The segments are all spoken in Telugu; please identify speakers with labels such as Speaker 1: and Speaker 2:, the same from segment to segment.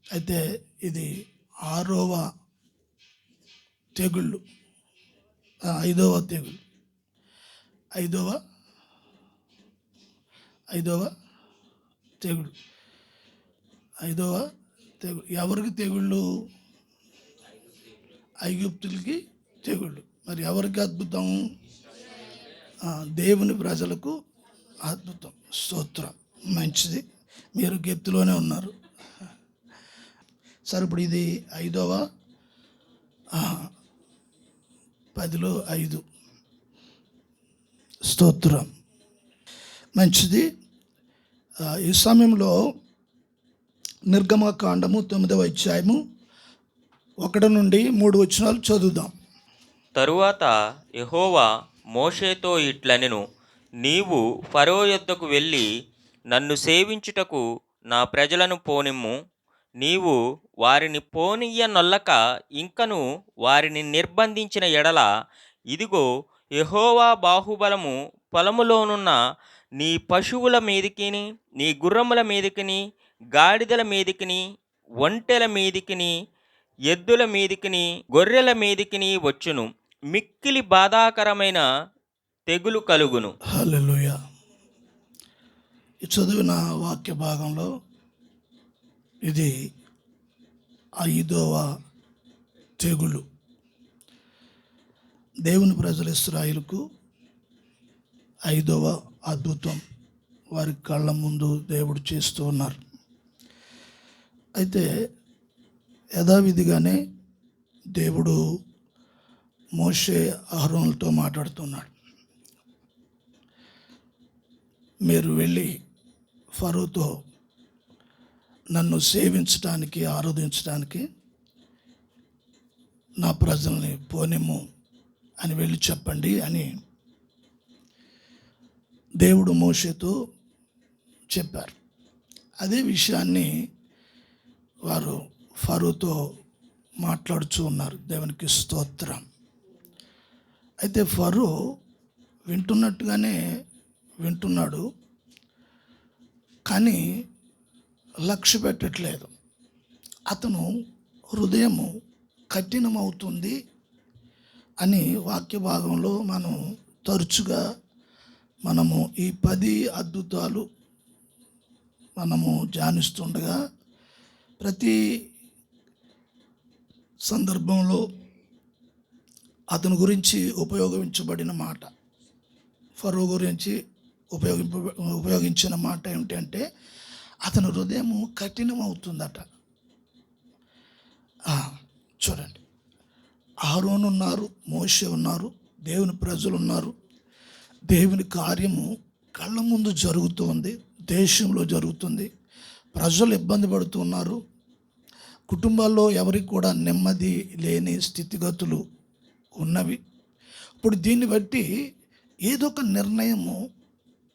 Speaker 1: అయితే ఇది 6వ తెగుళ్ళు, 5వ తెగులు, ఐదవ ఐదవ తెగులు, ఐదవ తెగులు. ఎవరికి తెగుళ్ళు? ఐగుప్తులకి తెగుళ్ళు. మరి ఎవరికి అద్భుతం? దేవుని ప్రజలకు అద్భుతం. స్తోత్రం. మంచిది, మీరు గెప్తులోనే ఉన్నారు. సరే, ఇప్పుడు ఇది 5వ 10లో 5. స్తోత్రం. మంచిది. ఈ సమయంలో నిర్గమకాండము 9వ అధ్యాయము 1 నుండి 3 వచనాలు చదువుదాం.
Speaker 2: తరువాత యెహోవా మోషేతో ఇట్లనెను, నీవు ఫరో యొద్దకు వెళ్ళి నన్ను సేవించుటకు నా ప్రజలను పోనిమ్ము. నీవు వారిని పోనీయనొల్లక ఇంకను వారిని నిర్బంధించిన ఎడల, ఇదిగో యెహోవా బాహుబలము పొలములోనున్న నీ పశువుల మీదికిని, నీ గుర్రముల మీదికిని, గాడిదల మీదికిని, ఒంటెల మీదికిని, ఎద్దుల మీదికిని, గొర్రెల మీదికిని వచ్చును. మిక్కిలి బాధాకరమైన తెగులు కలుగును.
Speaker 1: హల్లెలూయా. ఈ చదివిన వాక్య భాగంలో ఇది 5వ తెగులు. దేవుని ప్రజలు ఇశ్రాయేలుకు 5వ అద్భుతం వారి కళ్ళ ముందు దేవుడు చేస్తూ ఉన్నారు. అయితే యథావిధిగానే దేవుడు మోషే అహరోనులతో మాట్లాడుతున్నాడు. మీరు వెళ్ళి ఫరోతో నన్ను సేవించడానికి, ఆరాధించడానికి నా ప్రజల్ని పోనిమ్ము అని వెళ్ళి చెప్పండి అని దేవుడు మోషేతో చెప్పారు. అదే విషయాన్ని వారు ఫరోతో మాట్లాడుతూ ఉన్నారు. దేవునికి స్తోత్రం. అయితే ఫరో వింటున్నట్టుగానే వింటున్నాడు, కానీ లక్ష్య పెట్టట్లేదు. అతను హృదయము కఠినమవుతుంది అని వాక్య భాగంలో మనం తరచుగా ఈ 10 అద్భుతాలు మనము ధ్యానిస్తుండగా ప్రతి సందర్భంలో అతని గురించి ఉపయోగించబడిన మాట, ఫరో గురించి ఉపయోగించిన మాట ఏమిటంటే అతని హృదయము కఠినం అవుతుందట. చూడండి, అహరోను ఉన్నారు, మోషే ఉన్నారు, దేవుని ప్రజలు ఉన్నారు. దేవుని కార్యము కళ్ళ ముందు జరుగుతుంది, దేశంలో జరుగుతుంది. ప్రజలు ఇబ్బంది పడుతున్నారు. కుటుంబాల్లో ఎవరికి కూడా నెమ్మది లేని స్థితిగతులు ఉన్నవి. ఇప్పుడు దీన్ని బట్టి ఏదో ఒక నిర్ణయము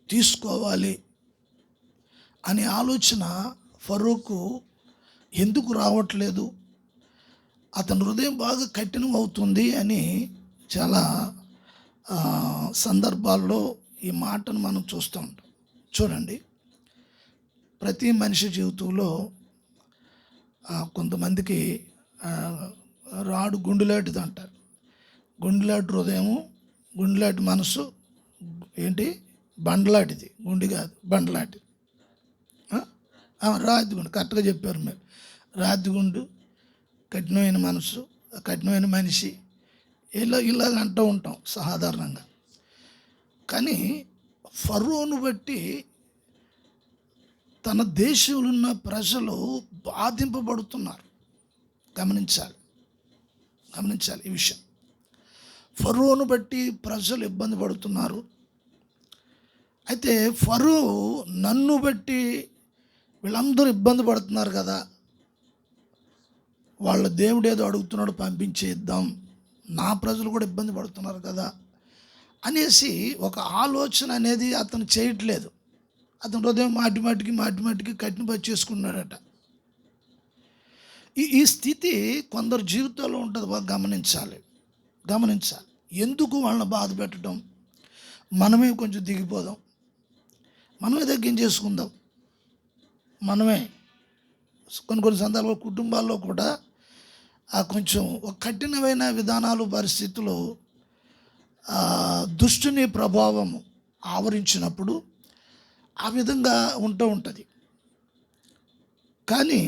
Speaker 1: తీసుకోవాలి అనే ఆలోచన ఫరోకు ఎందుకు రావట్లేదు? అతని హృదయం బాగా కఠినం అవుతుంది అని చాలా సందర్భాల్లో ఈ మాటను మనం చూస్తూ ఉంటాం. చూడండి, ప్రతి మనిషి జీవితంలో కొంతమందికి రాడు గుండెలాంటిది అంటారు. గుండెలాంటి హృదయము, గుండెలాంటి మనసు ఏంటి? బండలాంటిది. గుండె కాదు, బండలాంటిది. రాతి గుండు, కరెక్ట్గా చెప్పారు మీరు. రాతి గుండు, కఠినమైన మనసు, కఠినమైన మనిషి, ఇలాగ అంటూ ఉంటాం సాధారణంగా. కానీ ఫరోను బట్టి తన దేశంలో ఉన్న ప్రజలు బాధింపబడుతున్నారు. గమనించాలి ఈ విషయం. ఫరోను బట్టి ప్రజలు ఇబ్బంది పడుతున్నారు. అయితే ఫరో నన్ను బట్టి వీళ్ళందరూ ఇబ్బంది పడుతున్నారు కదా, వాళ్ళ దేవుడు ఏదో అడుగుతున్నాడు పంపించేద్దాం, నా ప్రజలు కూడా ఇబ్బంది పడుతున్నారు కదా అనేసి ఒక ఆలోచన అనేది అతను చేయట్లేదు. అతను హృదయం మాటిమాటికి కఠినపరిచి చేసుకున్నాడట. ఈ స్థితి కొందరు జీవితాల్లో ఉంటుంది. బాగా గమనించాలి. ఎందుకు వాళ్ళని బాధ పెట్టడం? మనమే కొంచెం దిగిపోదాం, మనమే తగ్గించేసుకుందాం, మనమే కొన్ని సందర్భాలు కుటుంబాల్లో కూడా కొంచెం ఒక కఠినమైన విధానాలు, పరిస్థితులు, దుష్టుని ప్రభావం ఆవరించినప్పుడు ఆ విధంగా ఉంటుంది. కానీ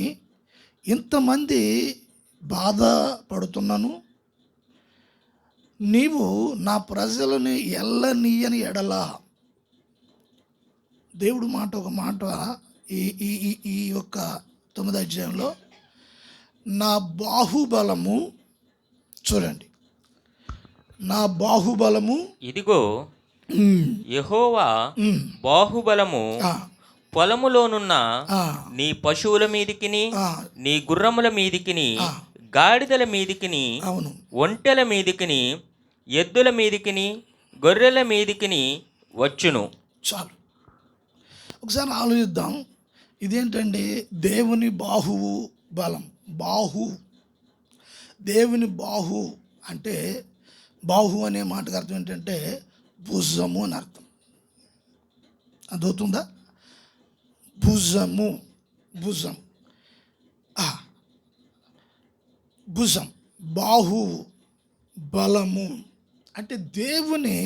Speaker 1: ఇంతమంది బాధపడుతున్నాను, నీవు నా ప్రజలని ఎల్లనీయని ఎడల, దేవుడు ఒక మాట ఈ ఈ ఈ ఈ యొక్క 9వ అధ్యాయంలో, నా బాహుబలము, చూడండి, నా బాహుబలము,
Speaker 2: ఇదిగో యెహోవా బాహుబలము పొలములోనున్న నీ పశువుల మీదికిని, నీ గుర్రముల మీదికిని, గాడిదల మీదికిని,
Speaker 1: అవును,
Speaker 2: ఒంటెల మీదికిని, ఎద్దుల మీదికిని, గొర్రెల మీదికిని వచ్చును.
Speaker 1: చాలు, ఒకసారి ఆలోచిద్దాం. ఇదేంటండి? దేవుని బాహువు బలం. దేవుని బాహు అంటే, బాహు అనే మాటకు అర్థం ఏంటంటే భుజము అని అర్థం. అర్థమవుతుందా? భుజం, బాహు, బలము అంటే దేవుని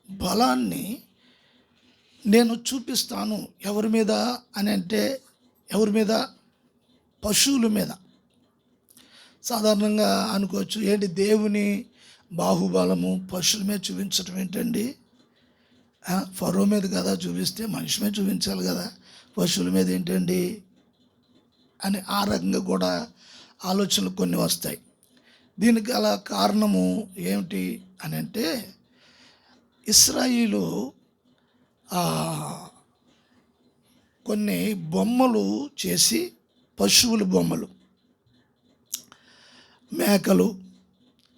Speaker 1: బలాన్ని నేను చూపిస్తాను. ఎవరి మీద అని అంటే, ఎవరి మీద? పశువుల మీద. సాధారణంగా అనుకోవచ్చు, ఏంటి దేవుని బాహుబలము పశువుల మీద చూపించడం ఏంటండి? ఫరో మీద కదా చూపిస్తే మనిషి మీద చూపించాలి కదా, పశువుల మీద ఏంటండి అని ఆ రకంగా కూడా ఆలోచనలు కొన్ని వస్తాయి. దీనికి గల కారణము ఏమిటి అని అంటే, ఇశ్రాయేలు కొన్ని బొమ్మలు చేసి, పశువుల బొమ్మలు, మేకలు,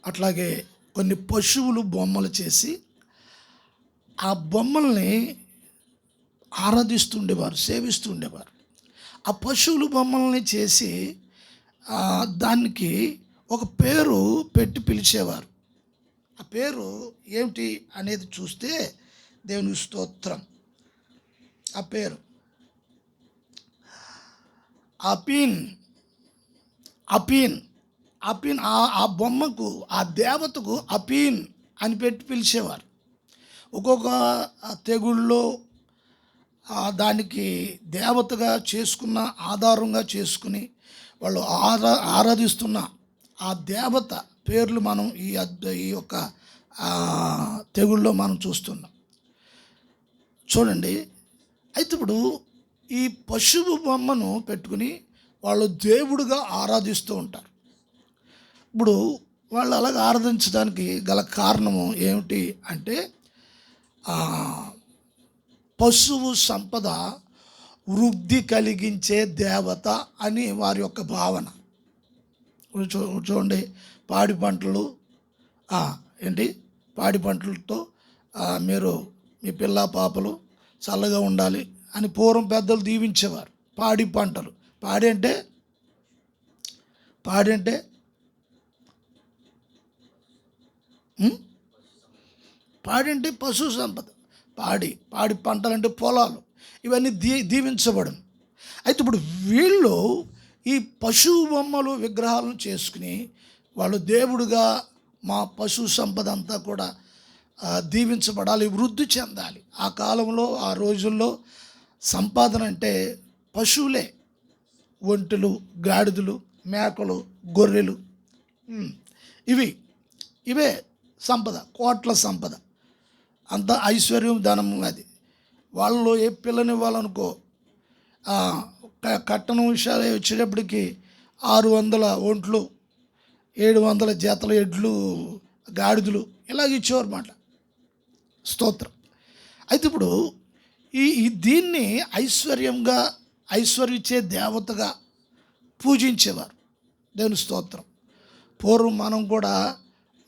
Speaker 1: అట్లాగే కొన్ని పశువులు బొమ్మలు చేసి ఆ బొమ్మల్ని ఆరాధిస్తుండేవారు, సేవిస్తుండేవారు. ఆ పశువుల బొమ్మల్ని చేసి దానికి ఒక పేరు పెట్టి పిలిచేవారు. ఆ పేరు ఏమిటి అనేది చూస్తే, దేవుని స్తోత్రం, ఆ పేరు అపీన్. ఆ బొమ్మకు, ఆ దేవతకు అపీన్ అని పెట్టి పిలిచేవారు. ఒక్కొక్క తెగుళ్ళలో దానికి దేవతగా చేసుకున్న, ఆధారంగా చేసుకుని వాళ్ళు ఆరాధిస్తున్న ఆ దేవత పేర్లు మనం ఈ యొక్క తెగుళ్ళలో మనం చూస్తున్నాం. చూడండి, అయితే ఇప్పుడు ఈ పశువు బొమ్మను పెట్టుకుని వాళ్ళు దేవుడుగా ఆరాధిస్తూ ఉంటారు. ఇప్పుడు వాళ్ళు అలాగ ఆరాధించడానికి గల కారణము ఏమిటి అంటే, పశువు సంపద వృద్ధి కలిగించే దేవత అని వారి యొక్క భావన. చూడండి, పాడి పంటలు, పాడి పంటలతో మీరు మీ పిల్ల పాపలు చల్లగా ఉండాలి అని పూర్వం పెద్దలు దీవించేవారు. పాడి పంటలు, పాడి అంటే పశు సంపద. పాడి పంటలంటే పొలాలు, ఇవన్నీ దీవించబడం. అయితే ఇప్పుడు వీళ్ళు ఈ పశువు బొమ్మలు, విగ్రహాలను చేసుకుని వాళ్ళు దేవుడుగా, మా పశు సంపద అంతా కూడా దీవించబడాలి, వృద్ధి చెందాలి. ఆ కాలంలో, ఆ రోజుల్లో సంపాదన అంటే పశువులే. ఒంటెలు, గాడిదలు, మేకలు, గొర్రెలు, ఇవే సంపద, కోట్ల సంపద, అంత ఐశ్వర్యం, ధనము. అది వాళ్ళు ఏ పిల్లని ఇవ్వాలనుకో, కట్టనం విషయాలు వచ్చేటప్పటికి 600 ఒంట్లు, 700 జతల ఎడ్లు, గాడిదలు ఇలాగ ఇచ్చేవారన్నమాట. స్తోత్రం. అయితే ఇప్పుడు దీన్ని ఐశ్వర్యించే దేవతగా పూజించేవారు. దేవుని స్తోత్రం. పూర్వం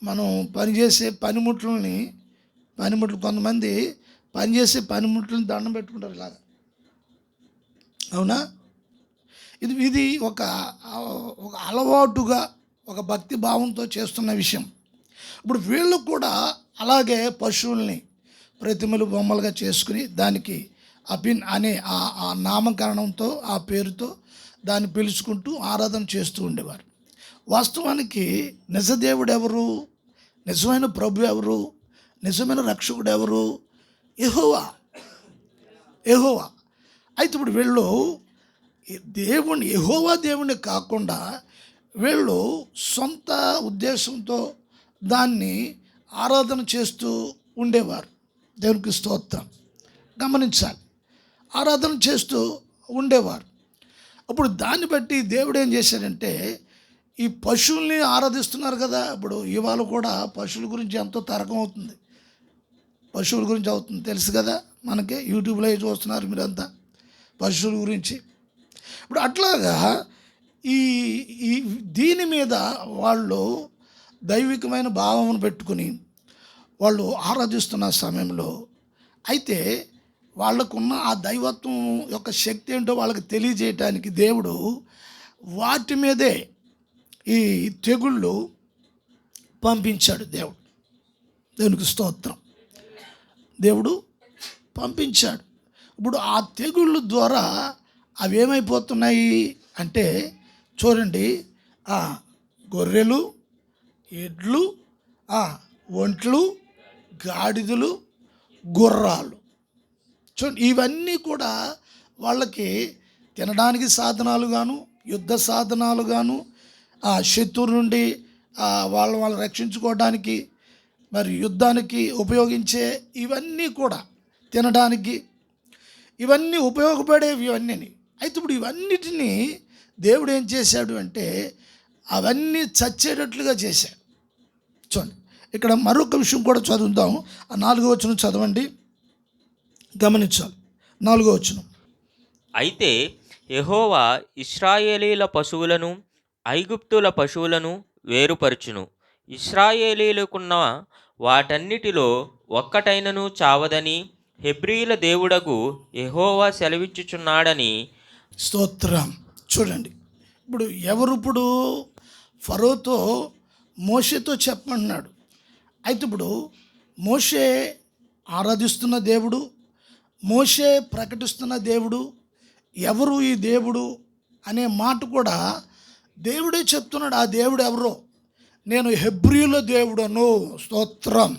Speaker 1: మనం పనిచేసే పనిముట్లని, కొంతమంది పనిచేసే పనిముట్లని దండం పెట్టుకుంటారు ఇలాగా, అవునా? ఇది ఒక అలవాటుగా, ఒక భక్తి భావంతో చేస్తున్న విషయం. ఇప్పుడు వీళ్ళు కూడా అలాగే పశువుల్ని ప్రతిమలు, బొమ్మలుగా చేసుకుని దానికి అపిన్ అనే ఆ నామకరణంతో, ఆ పేరుతో దాన్ని పిలుచుకుంటూ ఆరాధన చేస్తూ ఉండేవారు. వాస్తవానికి నిజదేవుడు ఎవరు, నిజమైన ప్రభు ఎవరు, నిజమైన రక్షకుడు ఎవరు? యెహోవా. యెహోవా. అయితే ఇప్పుడు వీళ్ళు దేవుని యెహోవా దేవుని కాకుండా వీళ్ళు సొంత ఉద్దేశంతో దాన్ని ఆరాధన చేస్తూ ఉండేవారు. దేవునికి స్తోత్రం. గమనించాలి, ఆరాధన చేస్తూ ఉండేవారు. అప్పుడు దాన్ని బట్టి దేవుడు ఏం చేశాడంటే, ఈ పశువుల్ని ఆరాధిస్తున్నారు కదా, ఇప్పుడు ఇవాళ కూడా పశువుల గురించి ఎంతో తరకం అవుతుంది, పశువుల గురించి అవుతుంది తెలుసు కదా మనకి, యూట్యూబ్లో చూస్తున్నారు మీరంతా పశువుల గురించి. ఇప్పుడు అట్లాగా ఈ ఈ దీని మీద వాళ్ళు దైవికమైన భావమును పెట్టుకుని వాళ్ళు ఆరాధిస్తున్న సమయంలో, అయితే వాళ్ళకున్న ఆ దైవత్వం యొక్క శక్తి ఏంటో వాళ్ళకి తెలియజేయటానికి దేవుడు వాటి మీదే ఈ తెగుళ్ళు పంపించాడు. దేవునికి స్తోత్రం. దేవుడు పంపించాడు. ఇప్పుడు ఆ తెగుళ్ళు ద్వారా అవి ఏమైపోతున్నాయి అంటే, చూడండి, గొర్రెలు, ఎడ్లు, ఒంట్లు, గాడిదలు, గుర్రాలు, చూడండి, ఇవన్నీ కూడా వాళ్ళకి తినడానికి సాధనాలుగాను, యుద్ధ సాధనాలుగాను, శత్రువు నుండి వాళ్ళు రక్షించుకోవడానికి, మరి యుద్ధానికి ఉపయోగించే ఇవన్నీ కూడా తినడానికి, ఇవన్నీ ఉపయోగపడేవి ఇవన్నీ. అయితే ఇప్పుడు ఇవన్నిటినీ దేవుడు ఏం చేశాడు అంటే అవన్నీ చచ్చేటట్లుగా చేశాడు. చూడండి, ఇక్కడ మరొక విషయం కూడా చదువుతాం. ఆ 4వ వచనం చదవండి, గమనించాలి. 4వ వచనం.
Speaker 2: అయితే యెహోవా ఇశ్రాయేలీల పశువులను ఐగుప్తుల పశువులను వేరుపరచును. ఇశ్రాయేలీలకున్న వాటన్నిటిలో ఒక్కటైనను చావదని హెబ్రీల దేవుడగు యెహోవా సెలవిచ్చుచున్నాడని.
Speaker 1: స్తోత్రం. చూడండి, ఇప్పుడు ఫరోతో మోషేతో చెప్పమన్నాడు. అయితే ఇప్పుడు మోషే ఆరాధిస్తున్న దేవుడు, మోషే ప్రకటిస్తున్న దేవుడు, ఎవరు ఈ దేవుడు అనే మాట కూడా దేవుడే చెప్తున్నాడు. ఆ దేవుడు ఎవరో, నేను హెబ్రీల దేవుడను. స్తోత్రం.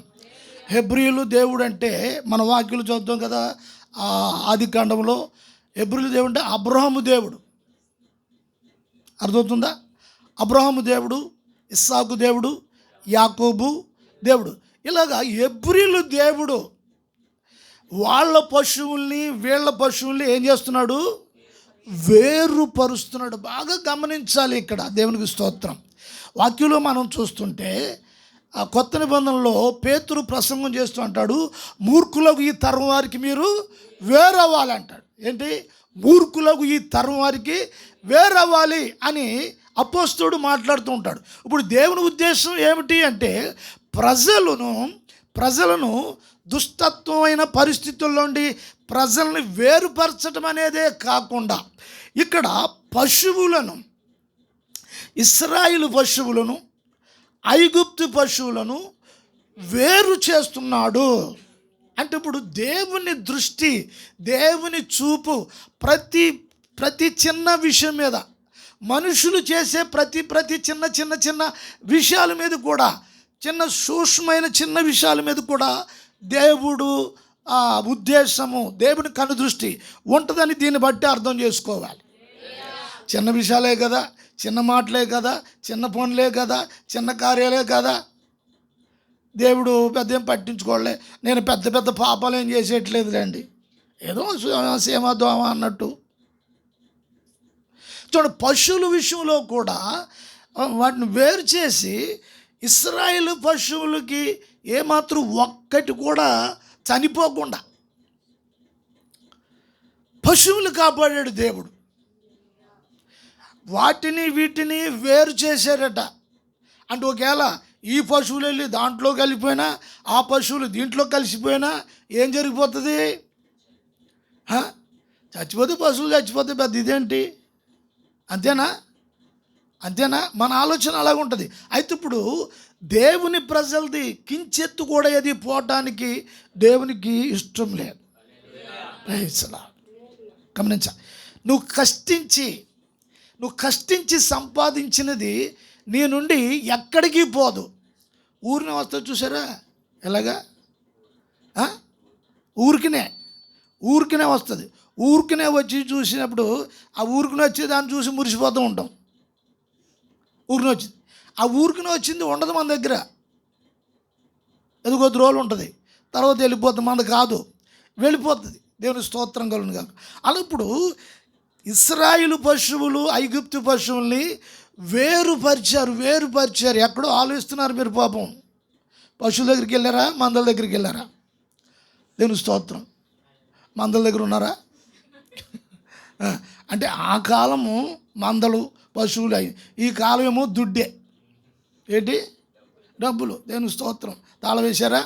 Speaker 1: హెబ్రీలు దేవుడు అంటే మన వాక్యులు చదువుతాం కదా, ఆది కాండంలో హెబ్రీలు దేవుడు అంటే అబ్రహాము దేవుడు. అర్థమవుతుందా? అబ్రహాము దేవుడు, ఇస్సాకు దేవుడు, యాకోబు దేవుడు. ఇలాగా హెబ్రీలు దేవుడు వాళ్ళ పశువుల్ని వీళ్ళ పశువుల్ని ఏం చేస్తున్నాడు? వేరుపరుస్తున్నాడు. బాగా గమనించాలి ఇక్కడ. దేవునికి స్తోత్రం. వాక్యంలో మనం చూస్తుంటే ఆ కొత్త నిబంధనలో పేతురు ప్రసంగం చేస్తూ అంటాడు, మూర్ఖులకు ఈ తరం వారికి మీరు వేరవ్వాలి అంటాడు. ఏంటి? మూర్ఖులకు ఈ తరం వారికి వేరవ్వాలి అని అపోస్తలుడు మాట్లాడుతూ ఉంటాడు. ఇప్పుడు దేవుని ఉద్దేశం ఏమిటి అంటే ప్రజలను దుష్టత్వమైన పరిస్థితుల్లో నుండి ప్రజల్ని వేరుపరచడం అనేదే కాకుండా ఇక్కడ పశువులను, ఇశ్రాయేలు పశువులను, ఐగుప్తు పశువులను వేరు చేస్తున్నాడు. అంటే ఇప్పుడు దేవుని దృష్టి, దేవుని చూపు ప్రతి చిన్న విషయం మీద, మనుషులు చేసే ప్రతి చిన్న విషయాల మీద కూడా, చిన్న సూక్ష్మమైన చిన్న విషయాల మీద కూడా దేవుడు ఉద్దేశము, దేవుని కనుదృష్టి ఉంటుందని దీన్ని బట్టి అర్థం చేసుకోవాలి. చిన్న విషయాలే కదా, చిన్న మాటలే కదా, చిన్న పనులే కదా, చిన్న కార్యాలే కదా, దేవుడు పెద్ద ఏం పట్టించుకోలే. నేను పెద్ద పాపాలు ఏం చేసేయట్లేదులేండి, ఏదో సేమదోమ అన్నట్టు. చూడండి, పశువుల విషయంలో కూడా వాటిని వేరు చేసి ఇశ్రాయేలు పశువులకి ఏమాత్రం ఒక్కటి కూడా చనిపోకుండా పశువులు కాపాడాడు దేవుడు. వీటిని వేరు చేశారట. అంటే ఒకవేళ ఈ పశువులు వెళ్ళి దాంట్లో కలిపిపోయినా, ఆ పశువులు దీంట్లో కలిసిపోయినా ఏం జరిగిపోతుంది? చచ్చిపోతే పశువులు చచ్చిపోతే పెద్ద ఇదేంటి? అంతేనా? మన ఆలోచన అలాగ ఉంటుంది. అయితే ఇప్పుడు దేవుని ప్రజలది కించెత్తు కూడా ఏది పోవటానికి దేవునికి ఇష్టం లేదు. గమనించ, నువ్వు కష్టించి నువ్వు కష్టించి సంపాదించినది నీ నుండి ఎక్కడికి పోదు. ఊరినే వస్తుంది చూసారా ఎలాగా, ఊరికినే వస్తుంది. ఊరికినే వచ్చి చూసినప్పుడు ఆ ఊరికినే వచ్చి దాన్ని చూసి మురిసిపోతూ ఉంటాం. ఊరికినే వచ్చింది, ఆ ఊరికినే వచ్చింది ఉండదు మన దగ్గర. కొద్ది రోజులు ఉంటుంది, తర్వాత వెళ్ళిపోతుంది. మనది కాదు, వెళ్ళిపోతుంది. దేవుని స్తోత్రం కలుగును కాక. అలా ఇప్పుడు ఇశ్రాయేలు పశువులు ఐగుప్తు పశువుల్ని వేరుపరిచారు. ఎక్కడో ఆలోచిస్తున్నారు మీరు. పాపం పశువుల దగ్గరికి వెళ్ళారా, మందల దగ్గరికి వెళ్ళారా? దేవుని స్తోత్రం. మందల దగ్గర ఉన్నారా? అంటే ఆ కాలము మందలు పశువులు అయి, ఈ కాలం ఏమో దుడ్డే, ఏంటి డబ్బులు. దేవుని స్తోత్రం. తాళం వేశారా?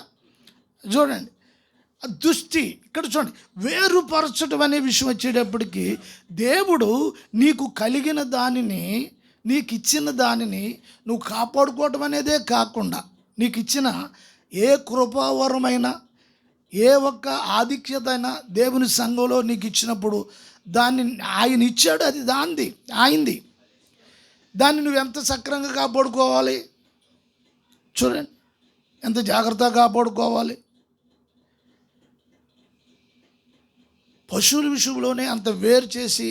Speaker 1: చూడండి దృష్టి ఇక్కడ చూడండి. వేరుపరచడం అనే విషయం వచ్చేటప్పటికి దేవుడు నీకు కలిగిన దానిని, నీకు ఇచ్చిన దానిని నువ్వు కాపాడుకోవటం అనేదే కాకుండా, నీకు ఇచ్చిన ఏ కృపావరమైనా, ఏ ఒక్క ఆధిక్యత అయినా దేవుని సంఘంలో నీకు ఇచ్చినప్పుడు దాన్ని ఆయన ఇచ్చాడు, అది ఆయనది. దాన్ని నువ్వు ఎంత సక్రంగా కాపాడుకోవాలి చూడండి, ఎంత జాగ్రత్తగా కాపాడుకోవాలి. పశువుల విషయంలోనే అంత వేరు చేసి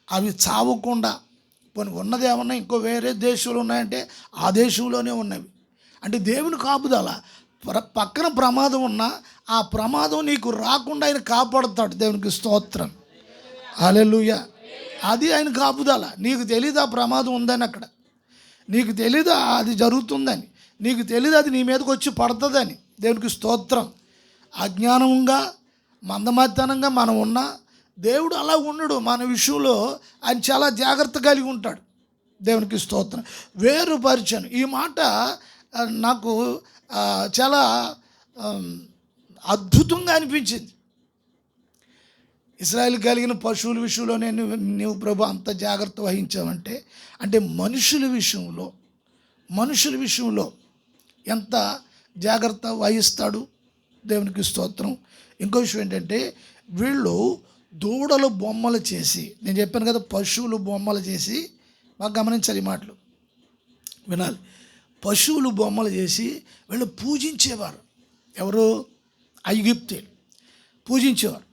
Speaker 1: అవి చావకుండా, కొన్ని ఉన్నది ఏమన్నా ఇంకో వేరే దేశంలో ఉన్నాయంటే ఆ దేశంలోనే ఉన్నవి. అంటే దేవుని కాపుదల. పక్కన ప్రమాదం ఉన్నా ఆ ప్రమాదం నీకు రాకుండా ఆయన కాపాడుతాడు. దేవునికి స్తోత్రం. హల్లెలూయా. అది ఆయన కాపుదల. నీకు తెలీదు ఆ ప్రమాదం ఉందని, అక్కడ నీకు తెలీదు అది జరుగుతుందని, నీకు తెలీదు అది నీ మీదకి వచ్చి పడుతుందని. దేవునికి స్తోత్రం. అజ్ఞానంగా మందమతితనంగా మనం ఉన్నా దేవుడు అలా ఉండడు. మన విషయంలో ఆయన చాలా జాగ్రత్త కలిగి ఉంటాడు. దేవునికి స్తోత్రం. వేరుపరిచాను, ఈ మాట నాకు చాలా అద్భుతంగా అనిపించింది. ఇశ్రాయేలు కలిగిన పశువుల విషయంలోనే నువ్వు ప్రభు అంత జాగ్రత్త వహించావంటే, అంటే మనుషుల విషయంలో ఎంత జాగ్రత్త వహిస్తాడు. దేవునికి స్తోత్రం. ఇంకో విషయం ఏంటంటే, వీళ్ళు దూడలు బొమ్మలు చేసి, నేను చెప్పాను కదా పశువులు బొమ్మలు చేసి, బాగా గమనించాలి ఈ మాటలు, వినాలి. పశువులు బొమ్మలు చేసి వీళ్ళు పూజించేవారు. ఎవరు? ఐగుప్తీయులు పూజించేవారు.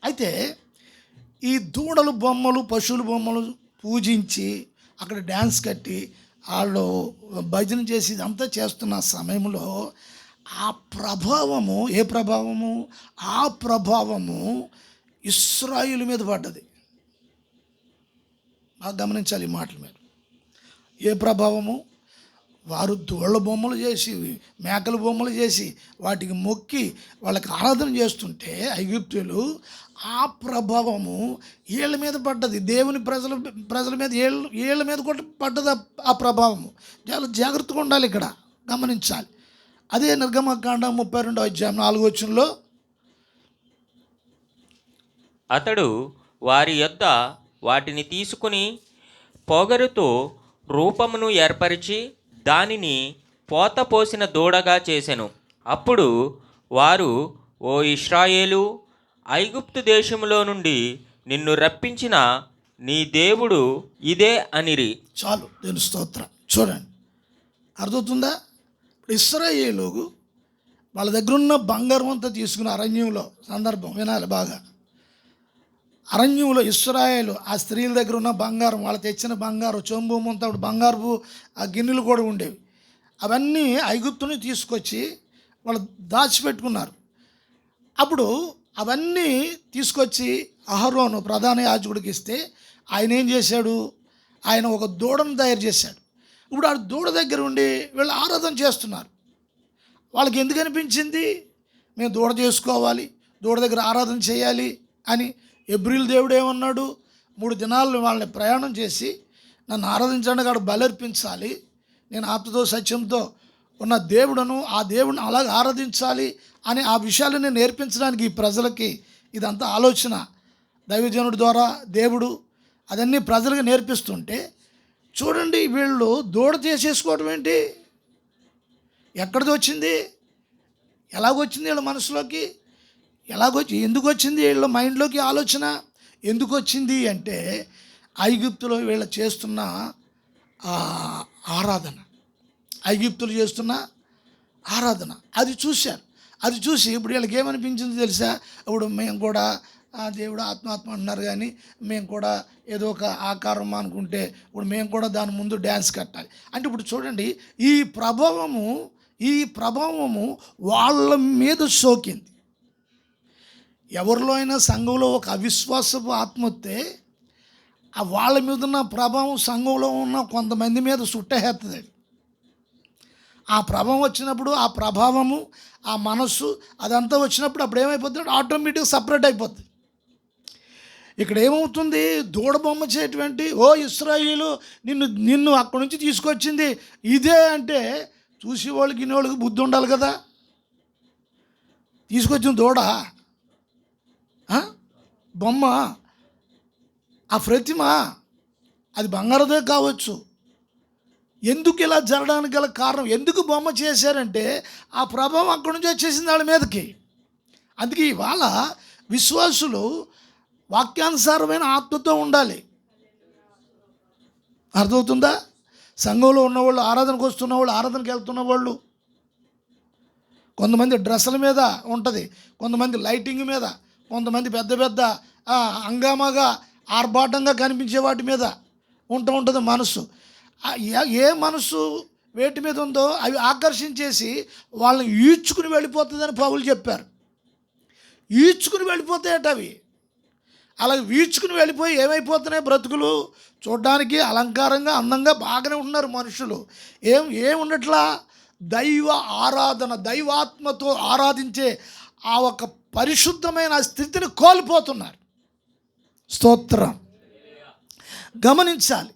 Speaker 1: అయితే ఈ దూడలు బొమ్మలు, పశువుల బొమ్మలు పూజించి అక్కడ డ్యాన్స్ కట్టి వాళ్ళు భజన చేసి ఇదంతా చేస్తున్న సమయంలో ఆ ప్రభావము, ఏ ప్రభావము? ఆ ప్రభావము ఇశ్రాయేలు మీద పడ్డది. బాగా గమనించాలి ఈ మాటల మీద. ఏ ప్రభావము? వారు దూళ్ళ బొమ్మలు చేసి, మేకల బొమ్మలు చేసి వాటికి మొక్కి వాళ్ళకి ఆరాధన చేస్తుంటే ఐగుప్తులు, ఆ ప్రభావము వీళ్ళ మీద పడ్డది. దేవుని ప్రజల మీద వీళ్ళ మీద కూడా పడ్డది ఆ ప్రభావము. చాలా జాగ్రత్తగా ఉండాలి, ఇక్కడ గమనించాలి. అదే నిర్గమకాండం 32వ అధ్యాయం 4వ వచనంలో,
Speaker 2: అతడు వారి యొద్ద వాటిని తీసుకుని పొగరుతో రూపమును ఏర్పరిచి దానిని పోత పోసిన దూడగా చేసెను. అప్పుడు వారు, ఓ ఇశ్రాయేలు, ఐగుప్తు దేశములో నుండి నిన్ను రప్పించిన నీ దేవుడు ఇదే అనిరి.
Speaker 1: చాలు. దేవుని స్తోత్రం. చూడండి, అర్థమవుతుందా? ఇశ్రాయేలు వాళ్ళ దగ్గర ఉన్న బంగారం అంతా తీసుకున్న అరణ్యంలో, సందర్భం వినాలి బాగా, అరణ్యంలో ఇశ్రాయేలు ఆ స్త్రీల దగ్గర ఉన్న బంగారం, వాళ్ళు తెచ్చిన బంగారం, చెంబు ముంతడు బంగారపు ఆ గిన్నెలు కూడా ఉండేవి. అవన్నీ ఐగుప్తుని తీసుకొచ్చి వాళ్ళు దాచిపెట్టుకున్నారు. అప్పుడు అవన్నీ తీసుకొచ్చి అహరోను ప్రధాన యాజకుడికి ఇస్తే ఆయన ఏం చేశాడు? ఆయన ఒక దూడను తయారు చేశాడు. ఇప్పుడు ఆ దూడ దగ్గర ఉండి వీళ్ళు ఆరాధన చేస్తున్నారు. వాళ్ళకి ఎందుకు అనిపించింది? మేము దూడ చేసుకోవాలి, దూడ దగ్గర ఆరాధన చేయాలి అని. ఎబ్రిల్ దేవుడు ఏమన్నాడు? 3 దినాలు వాళ్ళని ప్రయాణం చేసి నన్ను ఆరాధించడానికి అక్కడ బలర్పించాలి, నేను ఆత్మతో సత్యంతో ఉన్న దేవుడను, ఆ దేవుడిని అలాగే ఆరాధించాలి అని ఆ విషయాలను నేర్పించడానికి ఈ ప్రజలకి ఇదంతా ఆలోచన దైవజనుడి ద్వారా దేవుడు అదన్నీ ప్రజలకు నేర్పిస్తుంటే, చూడండి వీళ్ళు దూడ చేసేసుకోవడం ఏంటి? ఎక్కడిది వచ్చింది? ఎలాగొచ్చింది వీళ్ళ మనసులోకి? ఎందుకు వచ్చింది వీళ్ళ మైండ్లోకి ఆలోచన? ఎందుకు వచ్చింది అంటే, ఐగుప్తులో వీళ్ళు చేస్తున్న ఆ, ఆరాధన, ఐగుప్తులు చేస్తున్న ఆరాధన అది చూశారు. అది చూసి ఇప్పుడు వీళ్ళకి ఏమనిపించింది తెలుసా? ఇప్పుడు మేము కూడా దేవుడు ఆత్మ అంటున్నారు కానీ మేము కూడా ఏదో ఒక ఆకారం అనుకుంటే ఇప్పుడు మేము కూడా దాని ముందు డ్యాన్స్ కట్టాలి అంటే, ఇప్పుడు చూడండి, ఈ ప్రభావము వాళ్ళ మీద సోకింది. ఎవరిలో అయినా సంఘంలో ఒక అవిశ్వాసపు ఆత్మ వస్తే వాళ్ళ మీద ఉన్న ప్రభావం సంఘంలో ఉన్న కొంతమంది మీద సుట్టేస్తుంది. ఆ ప్రభావం వచ్చినప్పుడు, ఆ ప్రభావము, ఆ మనస్సు అదంతా వచ్చినప్పుడు అప్పుడు ఏమైపోతుంది? ఆటోమేటిక్గా సపరేట్ అయిపోతుంది. ఇక్కడ ఏమవుతుంది? దూడ బొమ్మ చేయటువంటి ఓ ఇశ్రాయేలు నిన్ను అక్కడి నుంచి తీసుకొచ్చింది ఇదే అంటే చూసి వాళ్ళకి ఇన్నోళ్ళకి బుద్ధి ఉండాలి కదా. తీసుకొచ్చిన దూడ, బొమ్మ, ఆ ప్రతిమ అది బంగారదే కావచ్చు. ఎందుకు ఇలా జరగడానికి గల కారణం, ఎందుకు బొమ్మ చేశారంటే ఆ ప్రభావం అక్కడి నుంచి వచ్చేసింది వాళ్ళ మీదకి. అందుకే ఇవాళ విశ్వాసులు వాక్యానుసారమైన ఆత్మతో ఉండాలి. అర్థమవుతుందా? సంఘంలో ఉన్నవాళ్ళు, ఆరాధనకు వస్తున్న వాళ్ళు, ఆరాధనకు వెళ్తున్న వాళ్ళు, కొంతమంది డ్రెస్సుల మీద ఉంటుంది, కొంతమంది లైటింగ్ మీద, కొంతమంది పెద్ద పెద్ద హంగామాగా ఆర్భాటంగా కనిపించే వాటి మీద ఉంటుంది మనసు. ఏ మనసు వేటి మీద ఉందో అవి ఆకర్షించేసి వాళ్ళని ఈడ్చుకుని వెళ్ళిపోతుందని పౌలు చెప్పారు. ఈడ్చుకుని వెళ్ళిపోతాయట అవి. అలా వీడ్చుకుని వెళ్ళిపోయి ఏమైపోతున్నాయి? బ్రతుకులు చూడడానికి అలంకారంగా అందంగా బాగానే ఉన్నారు మనుషులు. ఏం ఉండట్లా? దైవ ఆరాధన, దైవాత్మతో ఆరాధించే ఆ ఒక పరిశుద్ధమైన స్థితిని కోల్పోతున్నారు. స్తోత్రం. గమనించాలి,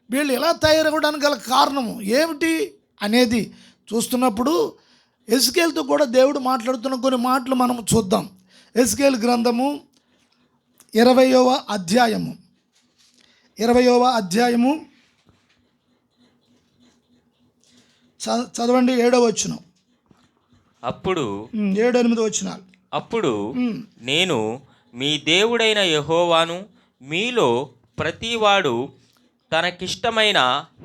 Speaker 1: వీళ్ళు ఎలా తయారవడానికి గల కారణము ఏమిటి అనేది చూస్తున్నప్పుడు ఎజ్కేలుతో కూడా దేవుడు మాట్లాడుతున్న కొన్ని మాటలు మనం చూద్దాం. ఎజ్కేలు గ్రంథము 20వ అధ్యాయము చదవండి. 7వ వచనం.
Speaker 2: అప్పుడు
Speaker 1: 7-8 వచనాలు.
Speaker 2: అప్పుడు నేను మీ దేవుడైన యెహోవాను, మీలో ప్రతివాడు తనకిష్టమైన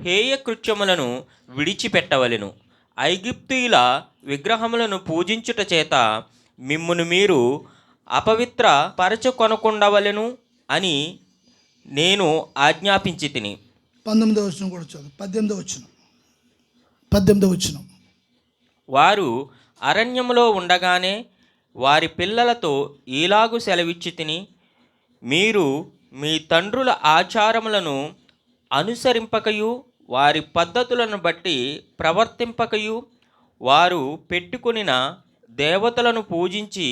Speaker 2: హేయ కృత్యములను విడిచిపెట్టవలెను. ఐగుప్తీయుల విగ్రహములను పూజించుట చేత మిమ్మును మీరు అపవిత్ర పరచుకొనకుండవలెను అని నేను ఆజ్ఞాపించి తిని.
Speaker 1: 19వ వచనం కూడా చదువు. 18వ వచనం.
Speaker 2: వారు అరణ్యములో ఉండగానే వారి పిల్లలతో ఈలాగు సెలవిచ్చి తిని, మీరు మీ తండ్రుల ఆచారములను అనుసరింపకయు వారి పద్ధతులను బట్టి ప్రవర్తింపకయు వారు పెట్టుకొనిన దేవతలను పూజించి